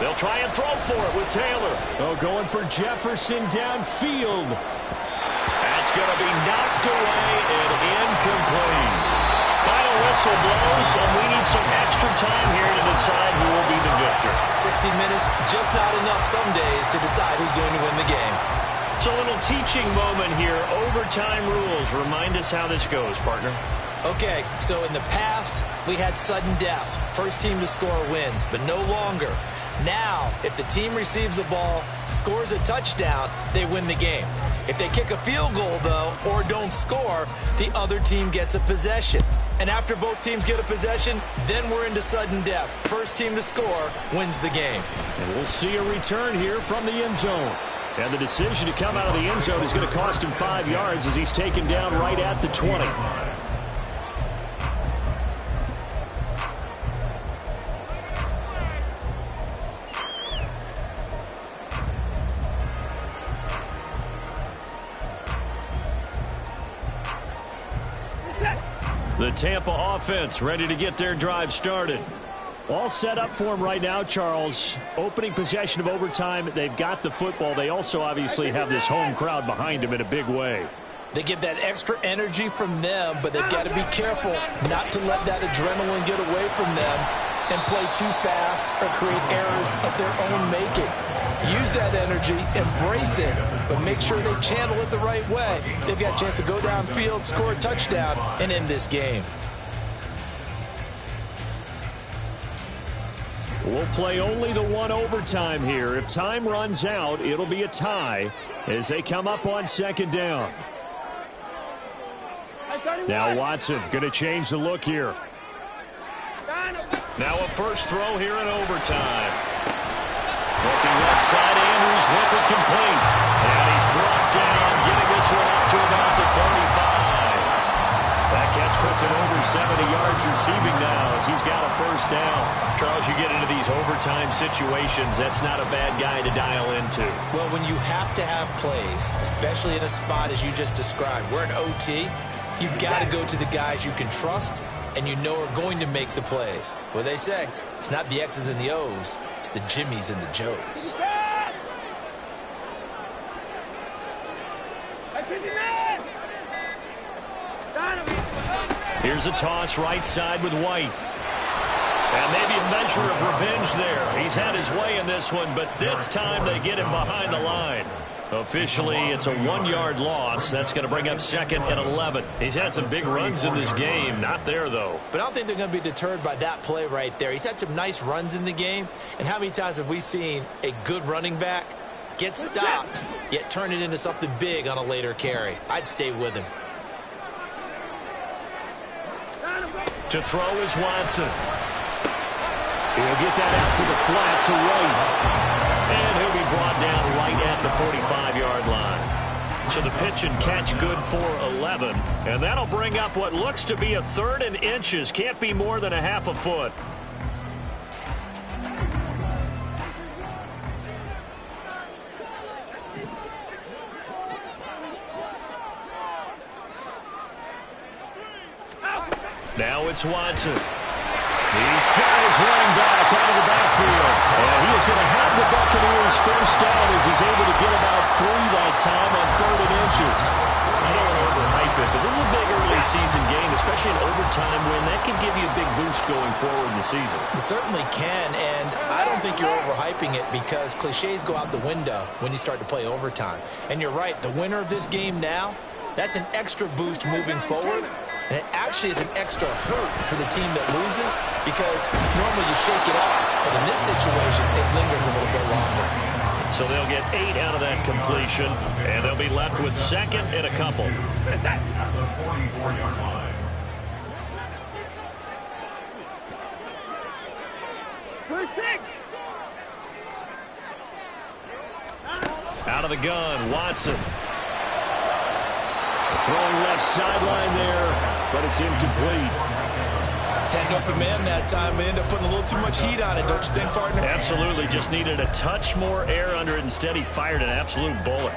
They'll try and throw for it with Taylor. Oh, going for Jefferson downfield. That's going to be knocked away and incomplete. Final whistle blows, and we need some extra time here to decide who will be the victor. 60 minutes, just not enough some days to decide who's going to win the game. It's a little teaching moment here. Overtime rules. Remind us how this goes, partner. Okay, so in the past, we had sudden death. First team to score wins, but no longer. Now, if the team receives the ball, scores a touchdown, they win the game. If they kick a field goal, though, or don't score, the other team gets a possession. And after both teams get a possession, then we're into sudden death. First team to score wins the game. And we'll see a return here from the end zone. And the decision to come out of the end zone is going to cost him 5 yards as he's taken down right at the 20. The Tampa offense ready to get their drive started. All set up for him right now, Charles. Opening possession of overtime. They've got the football. They also obviously have this home crowd behind them in a big way. They get that extra energy from them, but they've got to be careful not to let that adrenaline get away from them and play too fast or create errors of their own making. Use that energy, embrace it, but make sure they channel it the right way. They've got a chance to go downfield, score a touchdown, and end this game. We'll play only the one overtime here. If time runs out, it'll be a tie as they come up on second down. Now Watson going to change the look here. Now a first throw here in overtime. Looking left side, Andrews with it complete. And he's brought down, getting this one up to about the 35. That catch puts him over 70 yards receiving now as he's got a first down. Charles, you get into these overtime situations, that's not a bad guy to dial into. Well, when you have to have plays, especially in a spot as you just described, we're in OT, you've got to go to the guys you can trust and you know are going to make the plays. What they say, it's not the X's and the O's, it's the Jimmys and the Joes. Here's a toss right side with White. And maybe a measure of revenge there. He's had his way in this one, but this time they get him behind the line. Officially, it's a 1-yard loss. That's going to bring up second and 11. He's had some big runs in this game. Not there, though. But I don't think they're going to be deterred by that play right there. He's had some nice runs in the game. And how many times have we seen a good running back get stopped, yet turn it into something big on a later carry? I'd stay with him. To throw is Watson. He'll get that out to the flat to White. And he'll be brought down right at the 45-yard line. So the pitch and catch good for 11. And that'll bring up what looks to be a 3rd and inches. Can't be more than a half a foot. Now it's Watson. He's got his running back out of the backfield. And he is going to have the Buccaneers first down as he's able to get about 3 that time on 3rd and inches. I don't want to overhype it, but this is a big early season game, especially an overtime win. That can give you a big boost going forward in the season. It certainly can, and I don't think you're overhyping it because cliches go out the window when you start to play overtime. And you're right, the winner of this game now, that's an extra boost moving forward. And it actually is an extra hurt for the team that loses because normally you shake it off. But in this situation, it lingers a little bit longer. So they'll get 8 out of that completion, and they'll be left with second and a couple. At the 44-yard line. Out of the gun, Watson. Throwing left sideline there, but it's incomplete. Had an open man that time, but ended up putting a little too much heat on it, don't you think, partner? Absolutely, just needed a touch more air under it. Instead, he fired an absolute bullet.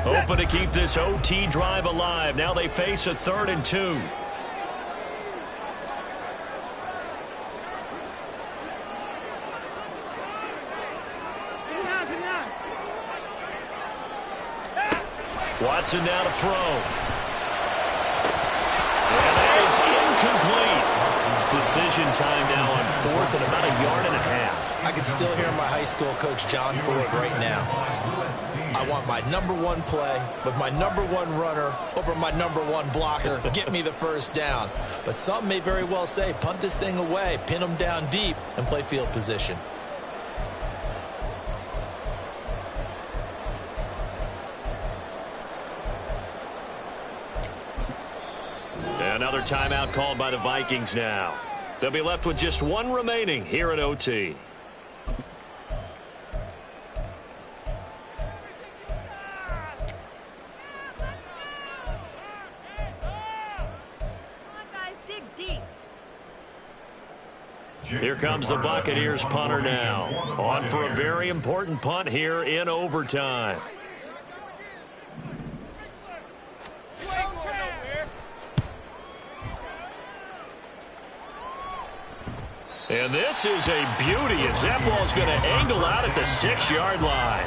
Hoping to keep this OT drive alive. Now they face a 3rd and 2. Watson now to throw. And that is incomplete. Decision time now on 4th and about 1.5 yards. I can still hear my high school coach, John Ford, right now. I want my #1 play with my #1 runner over my #1 blocker. Get me the first down. But some may very well say, punt this thing away, pin them down deep, and play field position. Another timeout called by the Vikings now. They'll be left with just 1 remaining here at OT. Here comes the Buccaneers punter now. On for a very important punt here in overtime. And this is a beauty as that ball is going to angle out at the 6-yard line.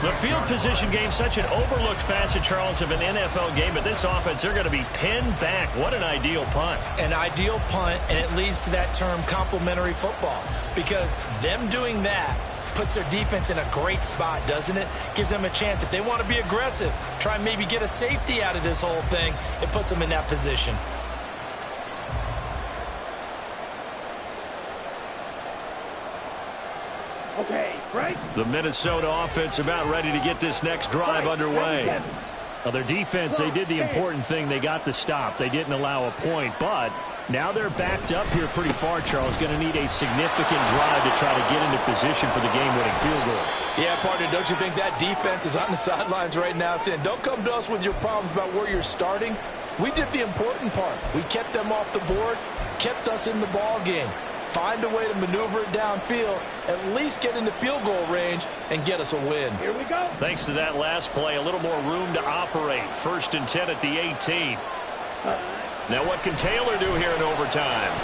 The field position game, such an overlooked facet, Charles, of an NFL game. But this offense, they're going to be pinned back. What an ideal punt. An ideal punt, and it leads to that term complementary football. Because them doing that puts their defense in a great spot, doesn't it? Gives them a chance. If they want to be aggressive, try and maybe get a safety out of this whole thing, it puts them in that position. Okay, right? The Minnesota offense about ready to get this next drive underway. Well, their defense, they did the important thing. They got the stop. They didn't allow a point, but now they're backed up here pretty far, Charles. Going to need a significant drive to try to get into position for the game-winning field goal. Yeah, partner, don't you think that defense is on the sidelines right now saying, don't come to us with your problems about where you're starting. We did the important part. We kept them off the board, kept us in the ball game. Find a way to maneuver it downfield, at least get into field goal range, and get us a win. Here we go. Thanks to that last play, a little more room to operate. 1st and 10 at the 18. Now what can Taylor do here in overtime?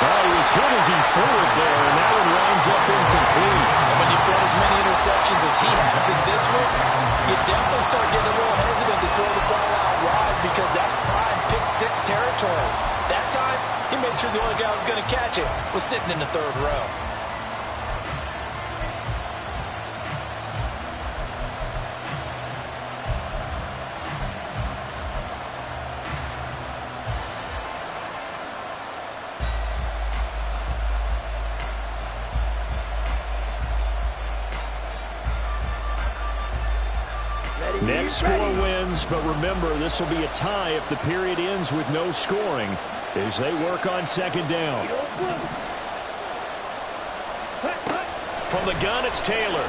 Well, he was hit as he threw it there, and that one winds up incomplete. And when you've thrown as many interceptions as he has in this one, you definitely start getting a little hesitant to throw the ball out wide because that's prime pick-6 territory. That time, he made sure the only guy who was going to catch it was sitting in the 3rd row. Next score wins, but remember, this will be a tie if the period ends with no scoring as they work on 2nd down. From the gun, it's Taylor.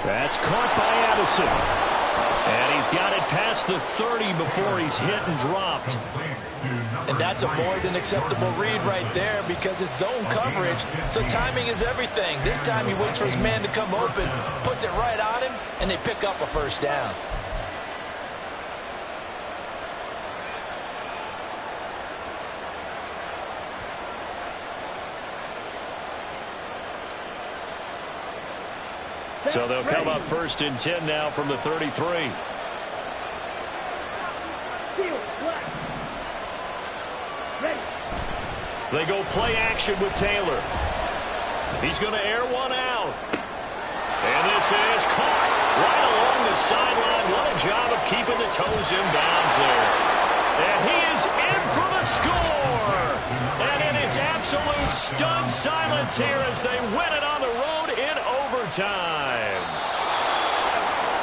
That's caught by Addison. And he's got it past the 30 before he's hit and dropped. And that's a more than acceptable read right there because it's zone coverage, so timing is everything. This time he waits for his man to come open, puts it right on him, and they pick up a 1st down. So they'll come up 1st and 10 now from the 33. They go play action with Taylor. He's going to air one out. And this is caught right along the sideline. What a job of keeping the toes in bounds there. And he is in for the score. And it is is absolute stunned silence here as they win it on the road in overtime.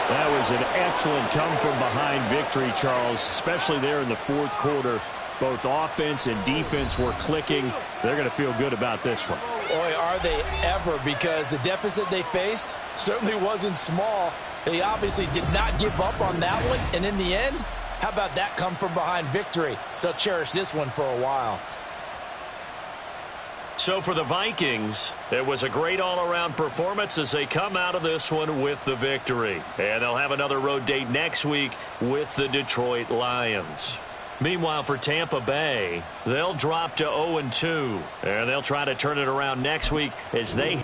That was an excellent come-from-behind victory, Charles, especially there in the fourth quarter. Both offense and defense were clicking. They're going to feel good about this one. Boy, are they ever, because the deficit they faced certainly wasn't small. They obviously did not give up on that one, and in the end, how about that come-from-behind victory? They'll cherish this one for a while. So for the Vikings, it was a great all-around performance as they come out of this one with the victory. And they'll have another road date next week with the Detroit Lions. Meanwhile, for Tampa Bay, they'll drop to 0-2, and they'll try to turn it around next week as they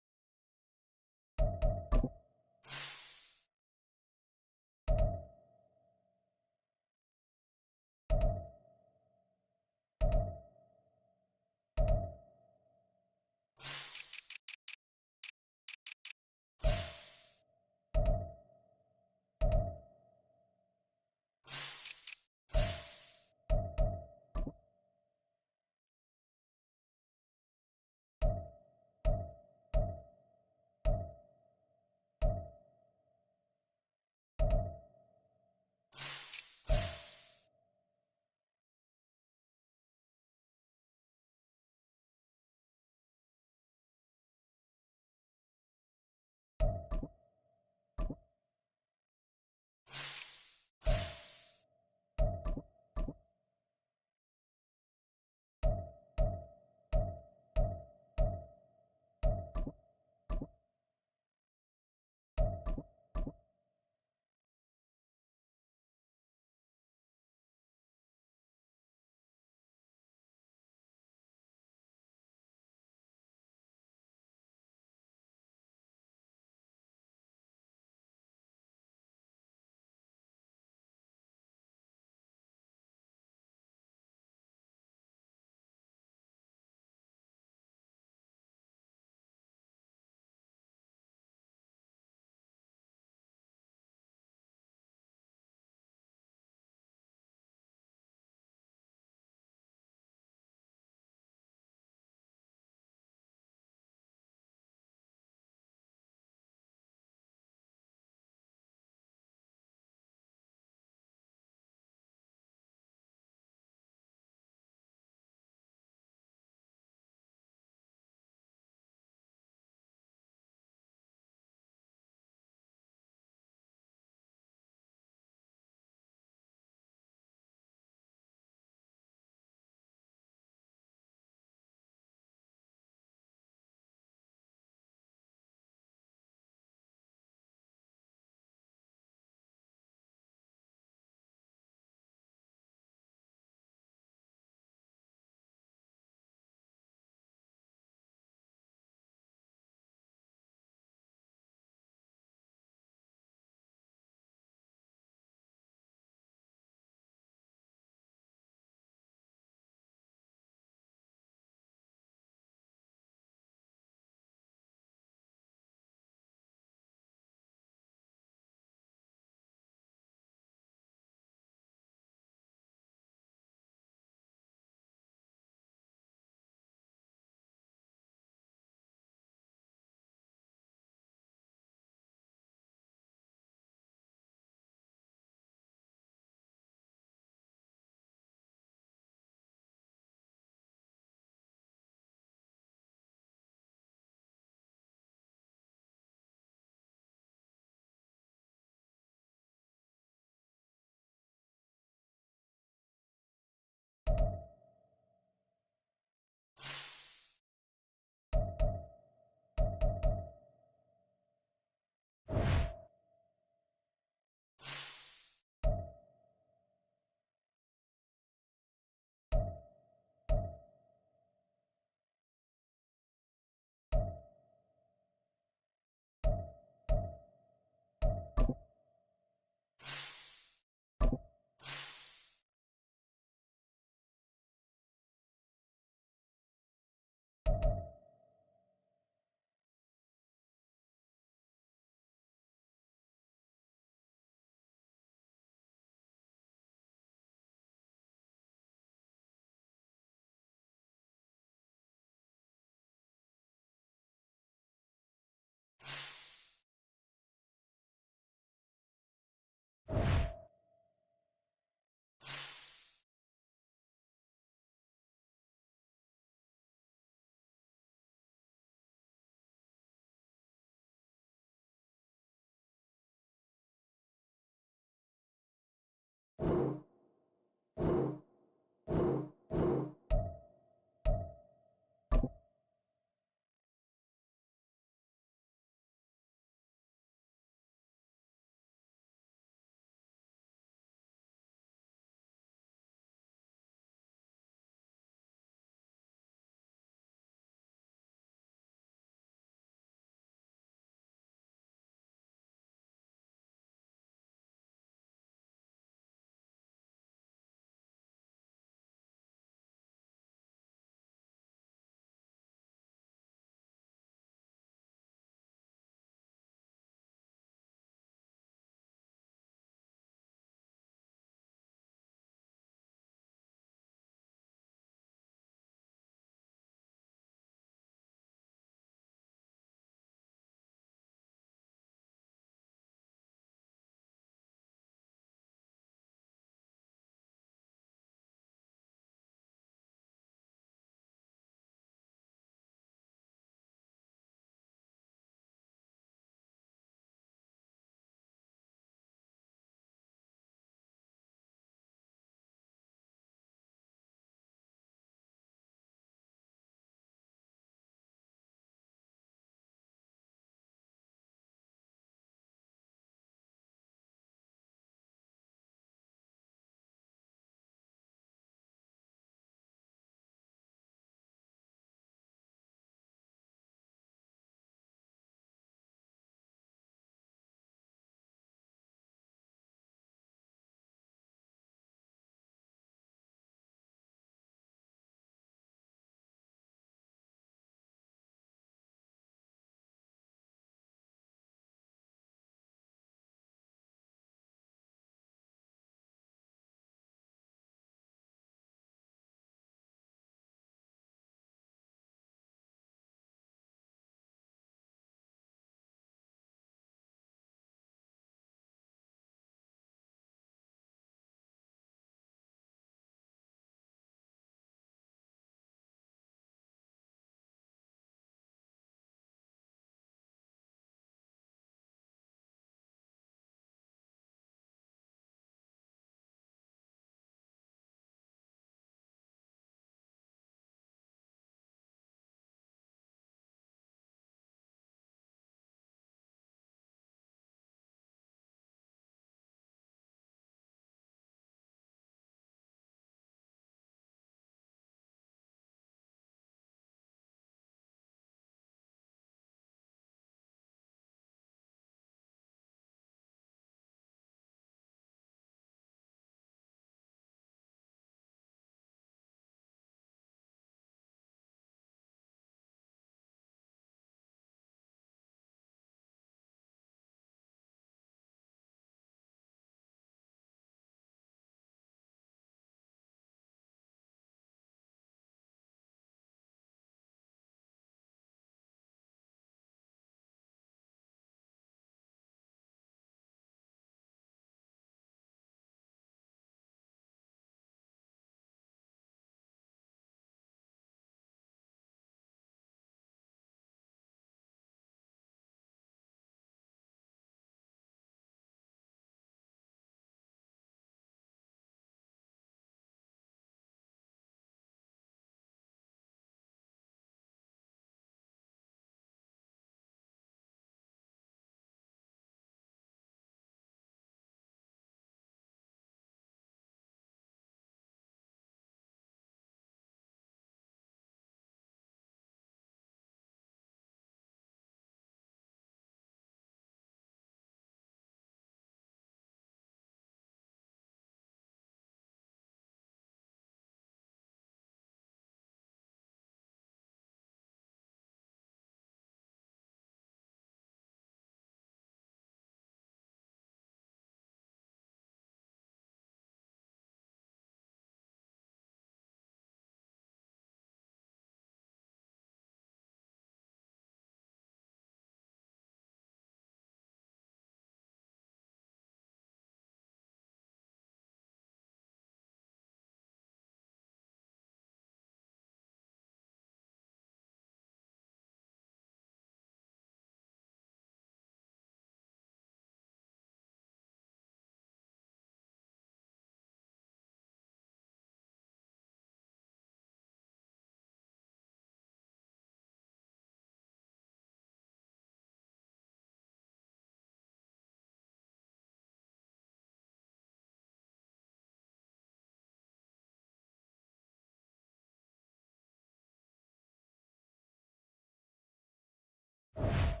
it.